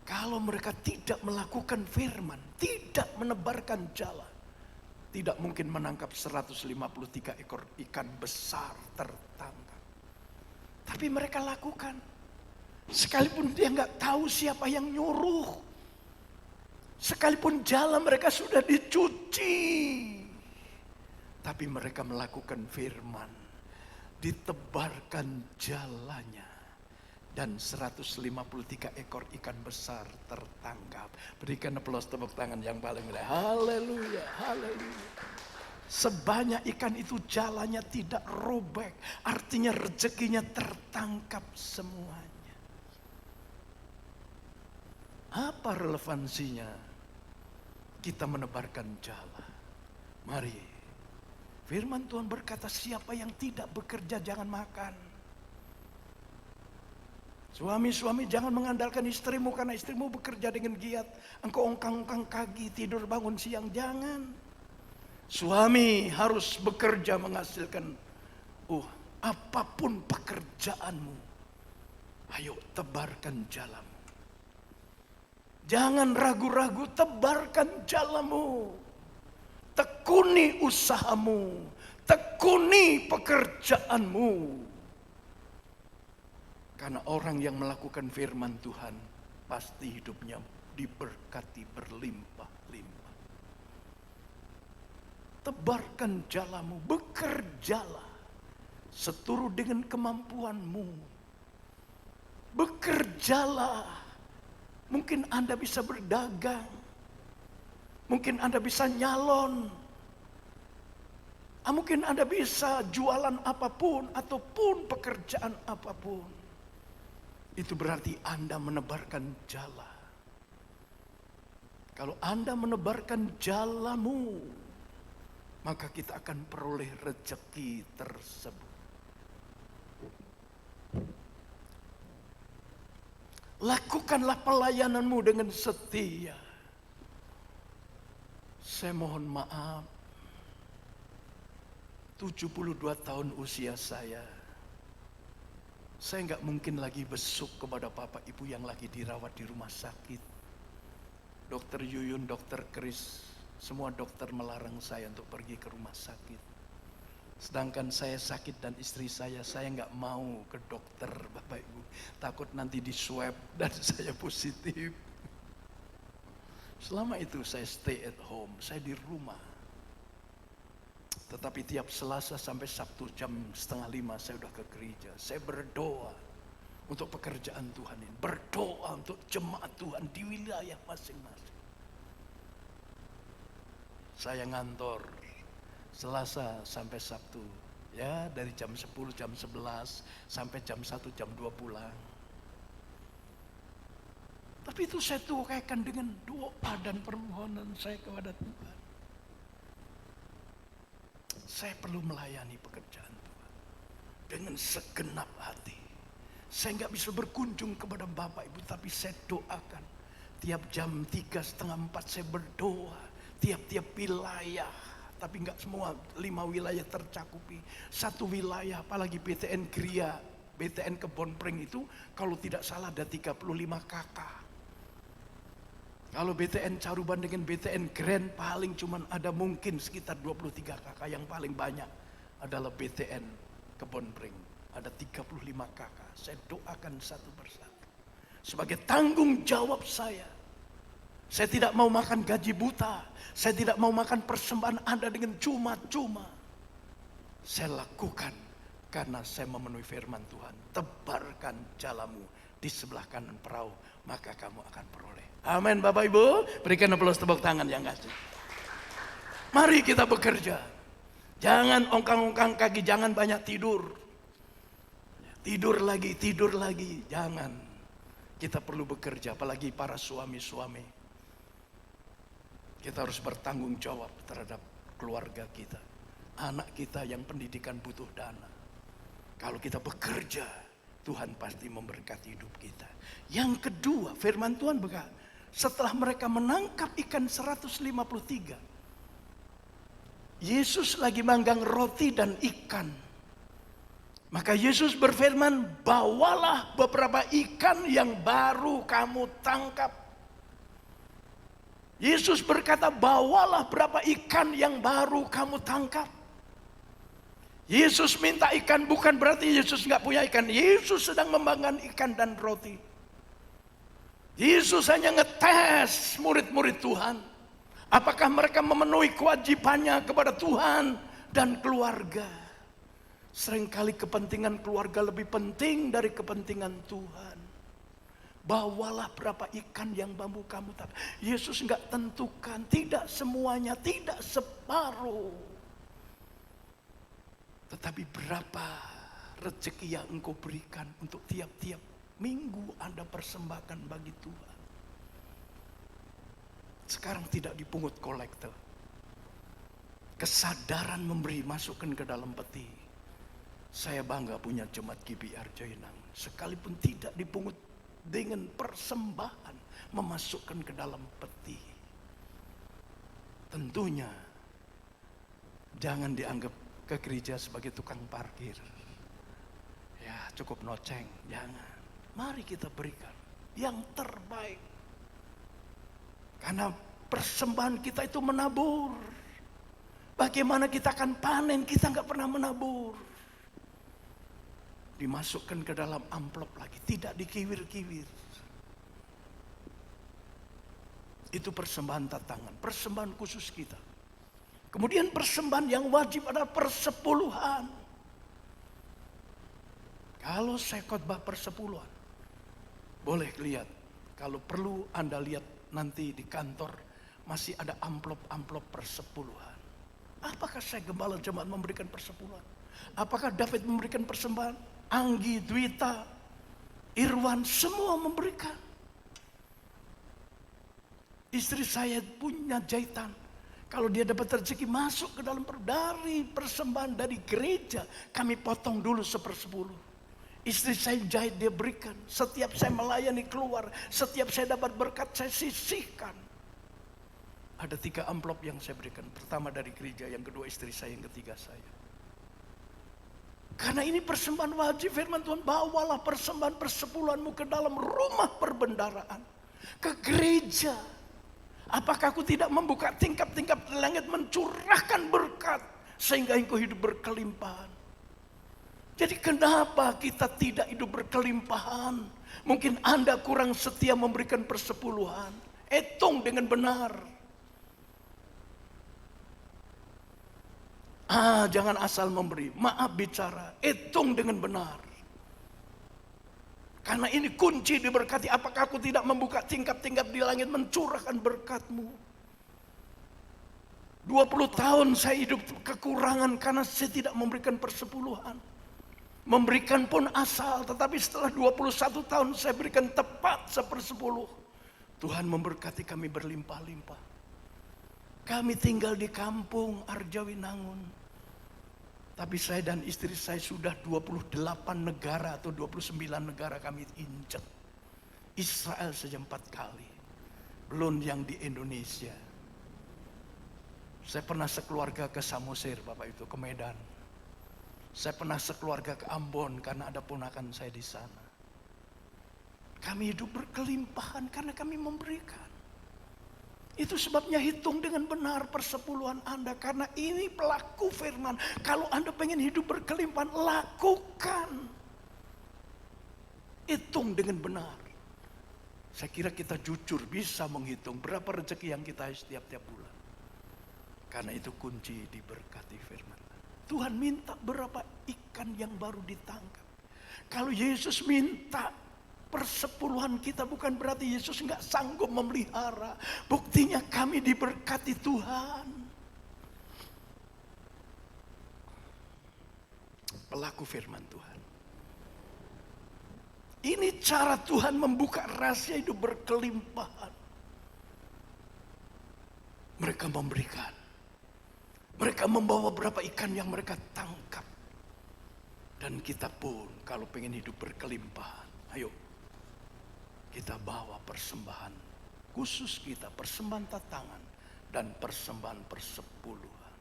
S1: Kalau mereka tidak melakukan firman, tidak menebarkan jala, tidak mungkin menangkap 153 ekor ikan besar tertangkap. Tapi mereka lakukan. Sekalipun dia nggak tahu siapa yang nyuruh. Sekalipun jala mereka sudah dicuci. Tapi mereka melakukan firman. Ditebarkan jalannya. Dan 153 ekor ikan besar tertangkap. Berikan aplaus tepuk tangan yang paling meriah. Haleluya, haleluya. Sebanyak ikan itu jalannya tidak robek. Artinya rezekinya tertangkap semuanya. Apa relevansinya kita menebarkan jala? Mari. Firman Tuhan berkata, siapa yang tidak bekerja jangan makan. Suami-suami jangan mengandalkan istrimu karena istrimu bekerja dengan giat. Engkau ongkang-ongkang kaki, tidur bangun siang, jangan. Suami harus bekerja menghasilkan. Apapun pekerjaanmu, ayo tebarkan jalamu. Jangan ragu-ragu, tebarkan jalamu. Tekuni usahamu, tekuni pekerjaanmu. Karena orang yang melakukan firman Tuhan pasti hidupnya diberkati berlimpah-limpah. Tebarkan jalamu, bekerjalah seturut dengan kemampuanmu. Bekerjalah. Mungkin Anda bisa berdagang. Mungkin Anda bisa nyalon. Mungkin Anda bisa jualan apapun ataupun pekerjaan apapun. Itu berarti Anda menebarkan jala. Kalau Anda menebarkan jalamu, maka kita akan peroleh rezeki tersebut. Lakukanlah pelayananmu dengan setia. Saya mohon maaf, 72 tahun usia saya nggak mungkin lagi besuk kepada Bapak Ibu yang lagi dirawat di rumah sakit. Dokter Yuyun, Dokter Kris, semua dokter melarang saya untuk pergi ke rumah sakit. Sedangkan saya sakit dan istri saya nggak mau ke dokter, Bapak Ibu. Takut nanti di swab dan saya positif. Selama itu saya stay at home, saya di rumah. Tetapi tiap Selasa sampai Sabtu jam 4:30 saya udah ke gereja. Saya berdoa untuk pekerjaan Tuhan ini. Berdoa untuk jemaat Tuhan di wilayah masing-masing. Saya ngantor Selasa sampai Sabtu. Ya, dari jam 10, jam 11, sampai jam 1, jam 2 pulang. Tapi itu saya tuaikan dengan doa dan permohonan saya kepada Tuhan. Saya perlu melayani pekerjaan Tuhan dengan segenap hati. Saya nggak bisa berkunjung kepada Bapak Ibu, tapi saya doakan. Tiap jam 3:30 saya berdoa. Tiap-tiap wilayah, tapi nggak semua 5 wilayah tercakupi. Satu wilayah, apalagi BTN Gria, BTN Kebonpring itu, kalau tidak salah ada 35 kakak. Kalau BTN Caruban dengan BTN Grand paling cuman ada mungkin sekitar 23 kakak. Yang paling banyak adalah BTN Kebonpring. Ada 35 kakak. Saya doakan satu persatu. Sebagai tanggung jawab saya tidak mau makan gaji buta. Saya tidak mau makan persembahan Anda dengan cuma-cuma. Saya lakukan karena saya memenuhi firman Tuhan. Tebarkan jalamu di sebelah kanan perahu, maka kamu akan peroleh. Amin Bapak Ibu, berikan aplaus tepuk tangan yang kasih. Mari kita bekerja. Jangan ongkang-ongkang kaki, jangan banyak tidur. Tidur lagi, jangan. Kita perlu bekerja, apalagi para suami-suami. Kita harus bertanggung jawab terhadap keluarga kita. Anak kita yang pendidikan butuh dana. Kalau kita bekerja, Tuhan pasti memberkati hidup kita. Yang kedua, firman Tuhan berkata, setelah mereka menangkap ikan 153, Yesus lagi manggang roti dan ikan. Maka Yesus berfirman, bawalah beberapa ikan yang baru kamu tangkap. Yesus berkata, bawalah berapa ikan yang baru kamu tangkap. Yesus minta ikan bukan berarti Yesus nggak punya ikan. Yesus sedang membangun ikan dan roti. Yesus hanya ngetes murid-murid Tuhan. Apakah mereka memenuhi kewajibannya kepada Tuhan dan keluarga. Seringkali kepentingan keluarga lebih penting dari kepentingan Tuhan. Bawalah berapa ikan yang bambu kamu tangkap. Yesus nggak tentukan, tidak semuanya, tidak separuh. Tetapi berapa rezeki yang engkau berikan untuk tiap-tiap minggu Anda persembahkan bagi Tuhan. Sekarang tidak dipungut kolektor. Kesadaran memberi masukkan ke dalam peti. Saya bangga punya jemaat GBR Joinangun. Sekalipun tidak dipungut dengan persembahan memasukkan ke dalam peti. Tentunya jangan dianggap ke gereja sebagai tukang parkir. Ya cukup noceng, jangan. Mari kita berikan yang terbaik. Karena persembahan kita itu menabur. Bagaimana kita akan panen, kita nggak pernah menabur. Dimasukkan ke dalam amplop lagi, tidak dikiwir-kiwir. Itu persembahan tatangan, persembahan khusus kita. Kemudian persembahan yang wajib adalah persepuluhan. Kalau saya khotbah persepuluhan, boleh lihat. Kalau perlu Anda lihat nanti di kantor, masih ada amplop-amplop persepuluhan. Apakah saya gembala jemaat memberikan persepuluhan? Apakah David memberikan persembahan? Anggi, Dwita, Irwan, semua memberikan. Istri saya punya jahitan. Kalau dia dapat rezeki masuk ke dalam dari persembahan dari gereja, kami potong dulu 1/10. Istri saya jahit, dia berikan. Setiap saya melayani keluar, setiap saya dapat berkat, saya sisihkan. Ada 3 amplop yang saya berikan. Pertama dari gereja, yang kedua istri saya, yang ketiga saya. Karena ini persembahan wajib, firman Tuhan, bawalah persembahan persepuluhanmu ke dalam rumah perbendaharaan. Ke gereja. Apakah aku tidak membuka tingkap-tingkap di langit mencurahkan berkat sehingga engkau hidup berkelimpahan? Jadi kenapa kita tidak hidup berkelimpahan? Mungkin Anda kurang setia memberikan persepuluhan. Hitung dengan benar. Jangan asal memberi. Maaf bicara. Hitung dengan benar. Karena ini kunci diberkati. Apakah aku tidak membuka tingkap-tingkap di langit mencurahkan berkat-Mu? 20 tahun saya hidup kekurangan karena saya tidak memberikan persepuluhan. Memberikan pun asal, tetapi setelah 21 tahun saya berikan tepat 1/10. Tuhan memberkati kami berlimpah-limpah. Kami tinggal di kampung Arjawinangun. Tapi saya dan istri saya sudah 28 negara atau 29 negara kami injek. Israel saja 4 kali. Belum yang di Indonesia. Saya pernah sekeluarga ke Samosir, Bapak itu, ke Medan. Saya pernah sekeluarga ke Ambon karena ada ponakan saya di sana. Kami hidup berkelimpahan karena kami memberikan. Itu sebabnya hitung dengan benar persepuluhan Anda. Karena ini pelaku firman. Kalau Anda pengen hidup berkelimpahan, lakukan. Hitung dengan benar. Saya kira kita jujur bisa menghitung berapa rezeki yang kita setiap bulan. Karena itu kunci diberkati firman. Tuhan minta berapa ikan yang baru ditangkap. Kalau Yesus minta persepuluhan kita, bukan berarti Yesus nggak sanggup memelihara. Buktinya kami diberkati Tuhan. Pelaku firman Tuhan. Ini cara Tuhan membuka rahasia hidup berkelimpahan. Mereka memberikan. Mereka membawa berapa ikan yang mereka tangkap. Dan kita pun kalau pengen hidup berkelimpahan, ayo kita bawa persembahan khusus kita, persembahan tatangan dan persembahan persepuluhan.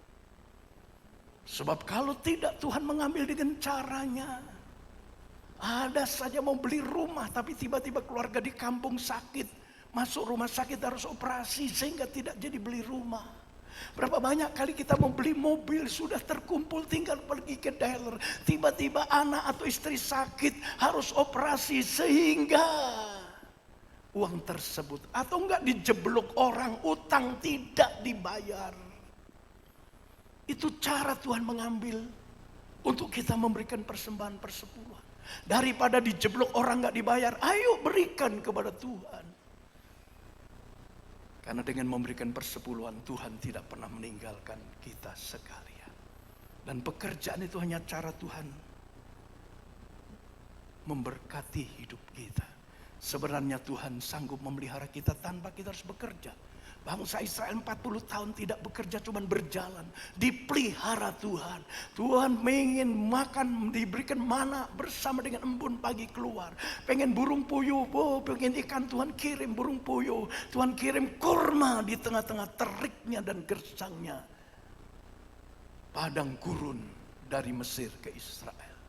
S1: Sebab kalau tidak Tuhan mengambil dengan caranya. Ada saja mau beli rumah tapi tiba-tiba keluarga di kampung sakit. Masuk rumah sakit harus operasi sehingga tidak jadi beli rumah. Berapa banyak kali kita mau beli mobil sudah terkumpul tinggal pergi ke dealer. Tiba-tiba anak atau istri sakit harus operasi sehingga uang tersebut atau enggak dijeblok orang, utang tidak dibayar. Itu cara Tuhan mengambil untuk kita memberikan persembahan persepuluhan. Daripada dijeblok orang enggak dibayar, ayo berikan kepada Tuhan. Karena dengan memberikan persepuluhan Tuhan tidak pernah meninggalkan kita sekalian. Dan pekerjaan itu hanya cara Tuhan memberkati hidup kita. Sebenarnya Tuhan sanggup memelihara kita tanpa kita harus bekerja. Bangsa Israel 40 tahun tidak bekerja, cuma berjalan. Dipelihara Tuhan. Tuhan ingin makan, diberikan mana bersama dengan embun pagi keluar. Pengen burung puyuh, pengen ikan, Tuhan kirim burung puyuh. Tuhan kirim kurma di tengah-tengah teriknya dan gersangnya. Padang gurun dari Mesir ke Israel.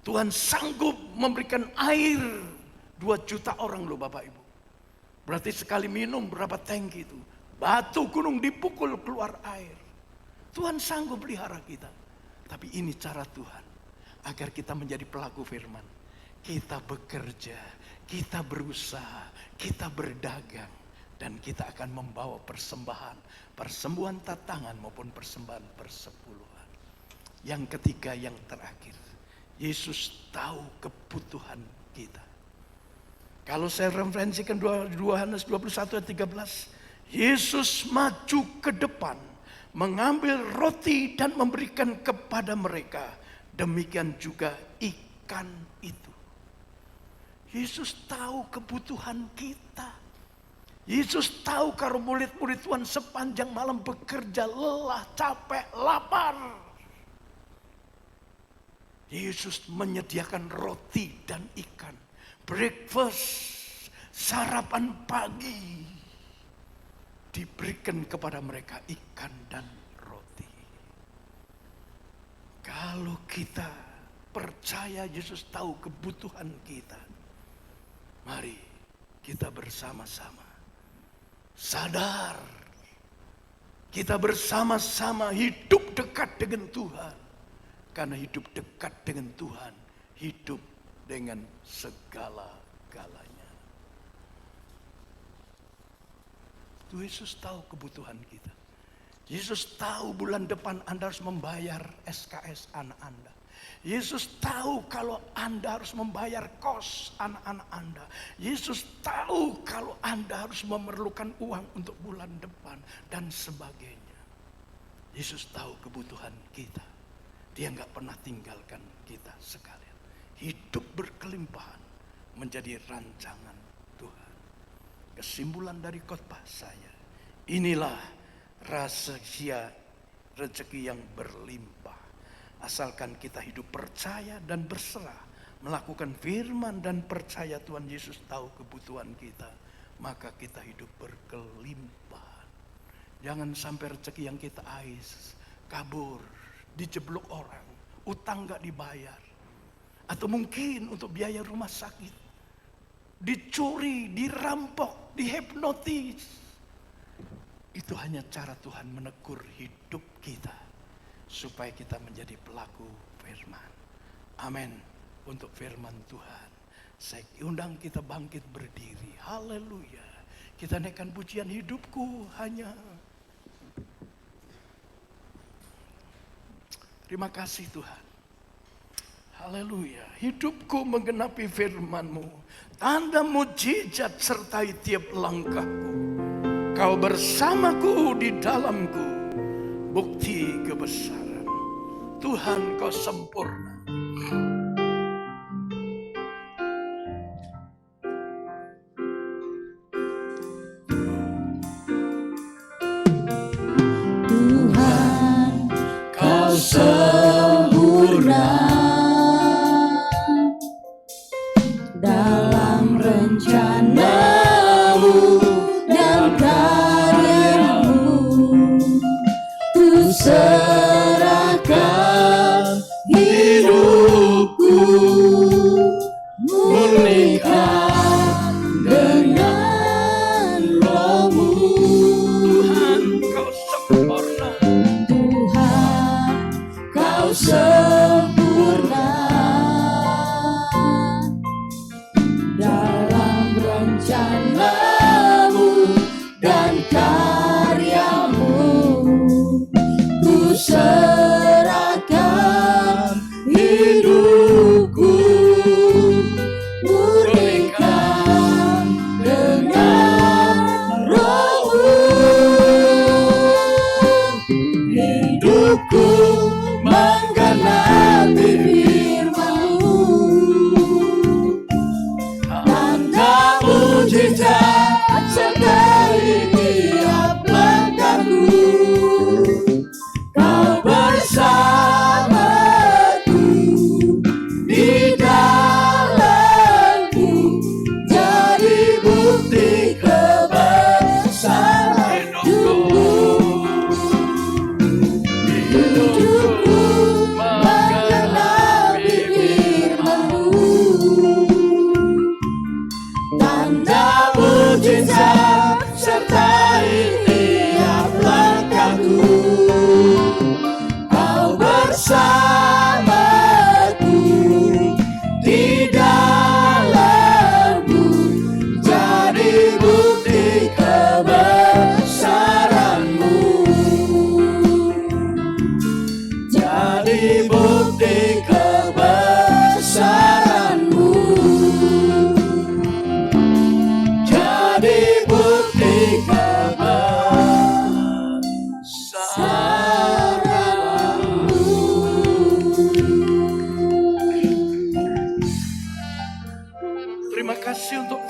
S1: Tuhan sanggup memberikan air 2 juta orang loh Bapak Ibu. Berarti sekali minum berapa tangki itu. Batu gunung dipukul keluar air. Tuhan sanggup pelihara kita. Tapi ini cara Tuhan. Agar kita menjadi pelaku firman. Kita bekerja, kita berusaha, kita berdagang. Dan kita akan membawa persembahan. Persembahan tatangan maupun persembahan persepuluhan. Yang ketiga, yang terakhir. Yesus tahu kebutuhan kita. Kalau saya referensikan 2 Yohanes 21 ayat 13. Yesus maju ke depan. Mengambil roti dan memberikan kepada mereka. Demikian juga ikan itu. Yesus tahu kebutuhan kita. Yesus tahu kalau murid-murid Tuhan sepanjang malam bekerja, lelah, capek, lapar. Yesus menyediakan roti dan ikan. Breakfast, sarapan pagi, diberikan kepada mereka ikan dan roti. Kalau kita percaya Yesus tahu kebutuhan kita, mari kita bersama-sama sadar, kita bersama-sama hidup dekat dengan Tuhan. Karena hidup dekat dengan Tuhan, hidup dengan segala-galanya. Tuhan Yesus tahu kebutuhan kita. Yesus tahu bulan depan Anda harus membayar SKS anak Anda. Yesus tahu kalau Anda harus membayar kos anak-anak Anda. Yesus tahu kalau Anda harus memerlukan uang untuk bulan depan dan sebagainya. Yesus tahu kebutuhan kita. Dia nggak pernah tinggalkan kita sekalian. Hidup berkelimpahan menjadi rancangan Tuhan. Kesimpulan dari khotbah saya, inilah rahasia rezeki yang berlimpah. Asalkan kita hidup percaya dan berserah, melakukan firman dan percaya Tuhan Yesus tahu kebutuhan kita, maka kita hidup berkelimpahan. Jangan sampai rezeki yang kita ais kabur, dijeblok orang, utang gak dibayar. Atau mungkin untuk biaya rumah sakit, dicuri, dirampok, dihipnotis. Itu hanya cara Tuhan menegur hidup kita, supaya kita menjadi pelaku firman. Amin. Untuk firman Tuhan, saya undang kita bangkit berdiri. Haleluya. Kita naikkan pujian, hidupku hanya. Terima kasih Tuhan. Haleluya. Hidupku menggenapi firman-Mu. Tanda mujizat sertai tiap langkahku. Kau bersamaku di dalamku. Bukti kebesaran. Tuhan Kau sempurna.
S2: Tuhan, Kau sempurna dalam rencana-Mu dan karya-Mu. Ku serahkan hidupku, murnikan dengan Roh-Mu.
S1: Tuhan Kau sempurna.
S2: Tuhan, Kau sempurna dalam rencana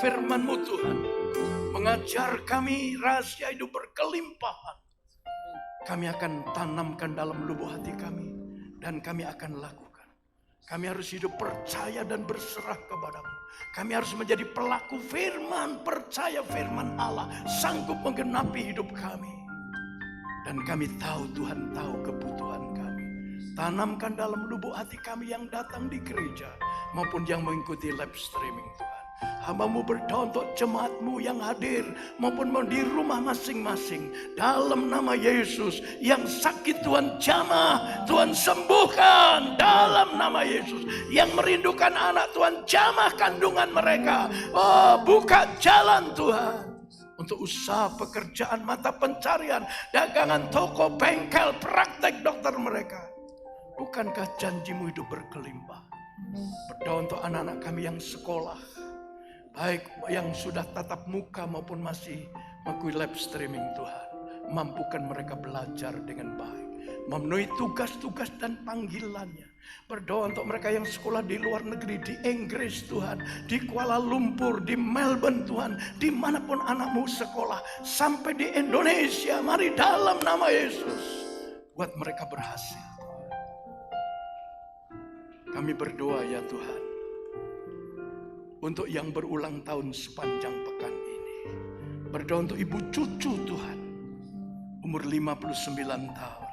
S1: firman-Mu Tuhan, mengajar kami rahasia hidup berkelimpahan. Kami akan tanamkan dalam lubuk hati kami dan kami akan lakukan. Kami harus hidup percaya dan berserah kepadamu. Kami harus menjadi pelaku firman, percaya firman Allah, sanggup menggenapi hidup kami. Dan kami tahu Tuhan tahu kebutuhan kami. Tanamkan dalam lubuk hati kami yang datang di gereja maupun yang mengikuti live streaming Tuhan. Hamba-Mu berdoa untuk jemaat-Mu yang hadir maupun di rumah masing-masing. Dalam nama Yesus, yang sakit Tuhan jamah, Tuhan sembuhkan. Dalam nama Yesus, yang merindukan anak Tuhan jamah kandungan mereka. Oh, buka jalan Tuhan. Untuk usaha, pekerjaan, mata pencarian, dagangan, toko, bengkel, praktek dokter mereka. Bukankah janji-Mu hidup berkelimpah? Berdoa untuk anak-anak kami yang sekolah, baik yang sudah tatap muka maupun masih mengikuti live streaming Tuhan. Mampukan mereka belajar dengan baik, memenuhi tugas-tugas dan panggilannya. Berdoa untuk mereka yang sekolah di luar negeri, di Inggris Tuhan, di Kuala Lumpur, di Melbourne Tuhan, dimanapun anakmu sekolah, sampai di Indonesia. Mari dalam nama Yesus, buat mereka berhasil. Kami berdoa ya Tuhan, untuk yang berulang tahun sepanjang pekan ini. Berdoa untuk ibu cucu Tuhan, umur 59 tahun.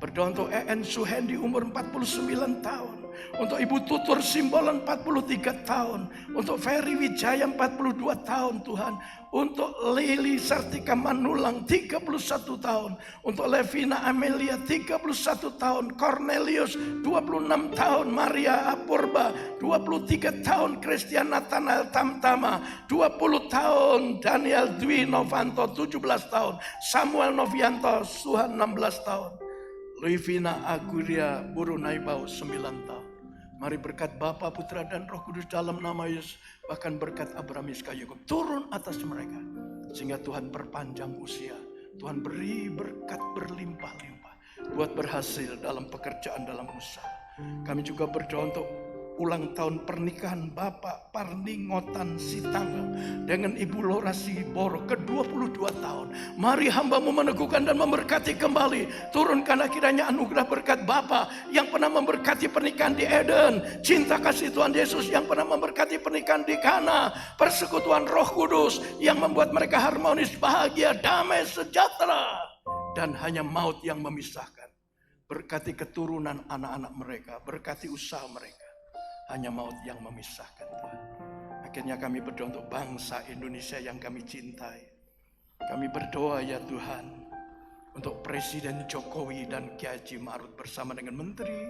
S1: Berdoa untuk EN Suhendi umur 49 tahun. Untuk Ibu Tutur Simbolan 43 tahun. Untuk Ferry Wijaya 42 tahun Tuhan. Untuk Lili Sartika Manulang 31 tahun. Untuk Levina Amelia 31 tahun. Cornelius 26 tahun. Maria Apurba 23 tahun. Christian Nathanael Tamtama 20 tahun. Daniel Dwi Novanto 17 tahun. Samuel Novianto Suhan 16 tahun. Livina Aguria Burunaibau 9 tahun. Mari berkat Bapa, Putra dan Roh Kudus dalam nama Yesus, bahkan berkat Abraham, Ishak, Yakub turun atas mereka, sehingga Tuhan perpanjang usia. Tuhan beri berkat berlimpah-limpah buat berhasil dalam pekerjaan, dalam usaha. Kami juga berdoa untuk ulang tahun pernikahan Bapak Parningotan Sitanggang dengan Ibu Lorasi Boro ke-22 tahun. Mari hamba-Mu meneguhkan dan memberkati kembali. Turunkanlah kiranya anugerah berkat Bapa yang pernah memberkati pernikahan di Eden, cinta kasih Tuhan Yesus yang pernah memberkati pernikahan di Kana, persekutuan Roh Kudus yang membuat mereka harmonis, bahagia, damai, sejahtera, dan hanya maut yang memisahkan. Berkati keturunan anak-anak mereka, berkati usaha mereka. Hanya maut yang memisahkan Tuhan. Akhirnya kami berdoa untuk bangsa Indonesia yang kami cintai. Kami berdoa ya Tuhan, untuk Presiden Jokowi dan Kiai Haji Ma'ruf bersama dengan Menteri,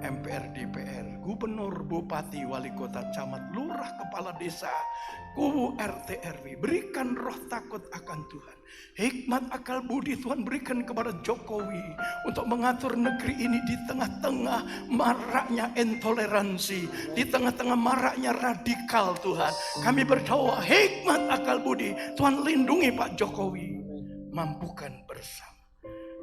S1: MPR, DPR, Gubernur, Bupati, Wali Kota, Camat, Lurah, Kepala Desa, Kubu RT RW. Berikan roh takut akan Tuhan. Hikmat akal budi Tuhan berikan kepada Jokowi untuk mengatur negeri ini di tengah-tengah maraknya intoleransi, di tengah-tengah maraknya radikal Tuhan. Kami berdoa hikmat akal budi Tuhan lindungi Pak Jokowi. Mampukan bersama.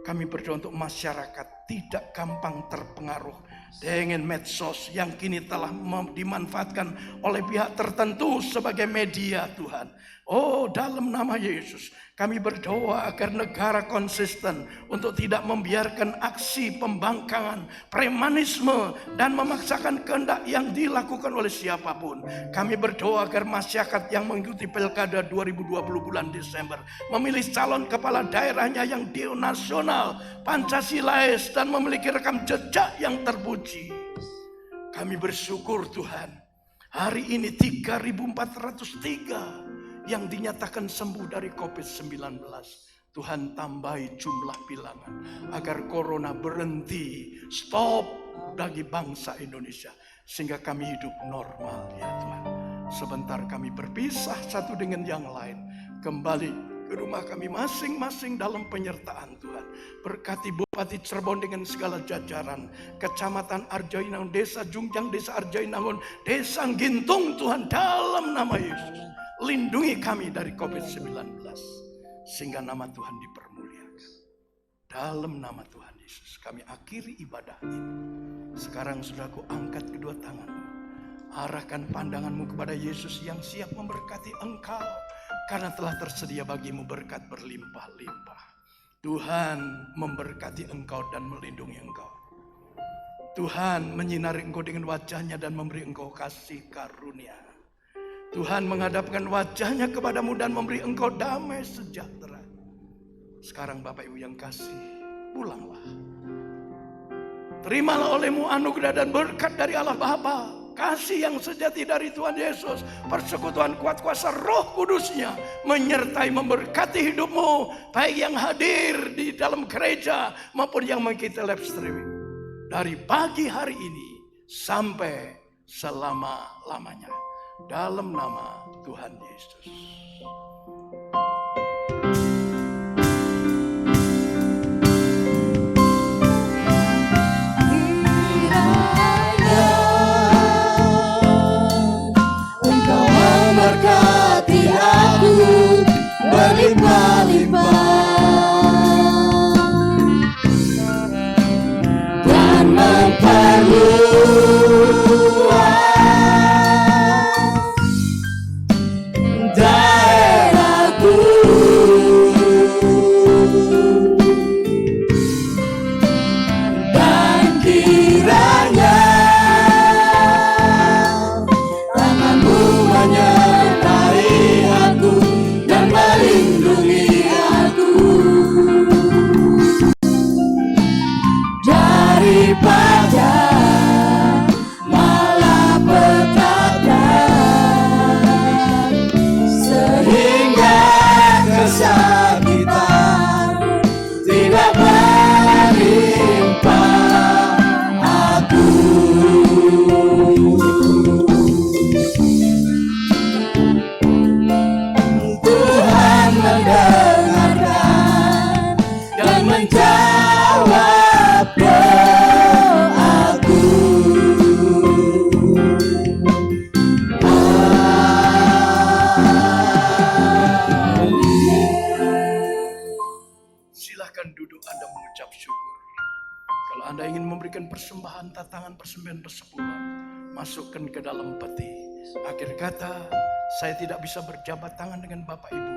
S1: Kami berdoa untuk masyarakat tidak gampang terpengaruh dengan medsos yang kini telah dimanfaatkan oleh pihak tertentu sebagai media Tuhan. Oh, dalam nama Yesus kami berdoa agar negara konsisten untuk tidak membiarkan aksi pembangkangan, premanisme, dan memaksakan kehendak yang dilakukan oleh siapapun. Kami berdoa agar masyarakat yang mengikuti Pilkada 2020 bulan Desember memilih calon kepala daerahnya yang nasional, Pancasilais, dan memiliki rekam jejak yang terpuji. Kami bersyukur Tuhan, hari ini 3.403 yang dinyatakan sembuh dari COVID-19. Tuhan tambahi jumlah bilangan agar corona berhenti, stop bagi bangsa Indonesia, sehingga kami hidup normal ya Tuhan. Sebentar kami berpisah satu dengan yang lain, kembali ke rumah kami masing-masing dalam penyertaan Tuhan. Berkati Bupati Cirebon dengan segala jajaran, Kecamatan Arjainangun, Desa Jungjang, Desa Arjainangun, Desa Gintung Tuhan, dalam nama Yesus. Lindungi kami dari COVID-19 sehingga nama Tuhan dipermuliakan. Dalam nama Tuhan Yesus kami akhiri ibadah ini. Sekarang saudaraku, angkat kedua tanganmu. Arahkan pandanganmu kepada Yesus yang siap memberkati engkau, karena telah tersedia bagimu berkat berlimpah-limpah. Tuhan memberkati engkau dan melindungi engkau. Tuhan menyinari engkau dengan wajahnya dan memberi engkau kasih karunia. Tuhan menghadapkan wajahnya kepadamu dan memberi engkau damai sejahtera. Sekarang Bapak Ibu yang kasih, pulanglah. Terimalah olehmu anugerah dan berkat dari Allah Bapa, kasih yang sejati dari Tuhan Yesus, persekutuan kuat kuasa Roh Kudusnya menyertai memberkati hidupmu, baik yang hadir di dalam gereja maupun yang mengikuti live streaming, dari pagi hari ini sampai selama-lamanya, dalam nama Tuhan Yesus.
S3: Berkati aku berlimpah-limpah dan memperluas daerahku, dan kiranya tanganmu menyertai aku dan melindungi aku daripada malapetaka, sehingga kesakitan tidak menimpa aku. Tuhan mendengarkan dan menjawab doaku.
S1: Silahkan duduk, Anda mengucap syukur. Kalau Anda ingin memberikan persembahan, tatangan persembahan persepuluhan, masukkan ke dalam peti. Akhir kata, saya tidak bisa berjabat tangan dengan Bapak Ibu.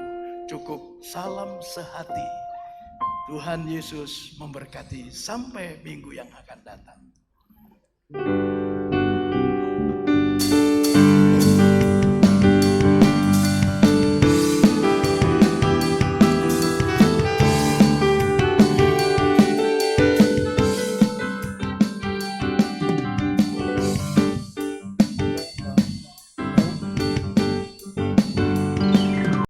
S1: Cukup salam sehati. Tuhan Yesus memberkati sampai minggu yang akan datang.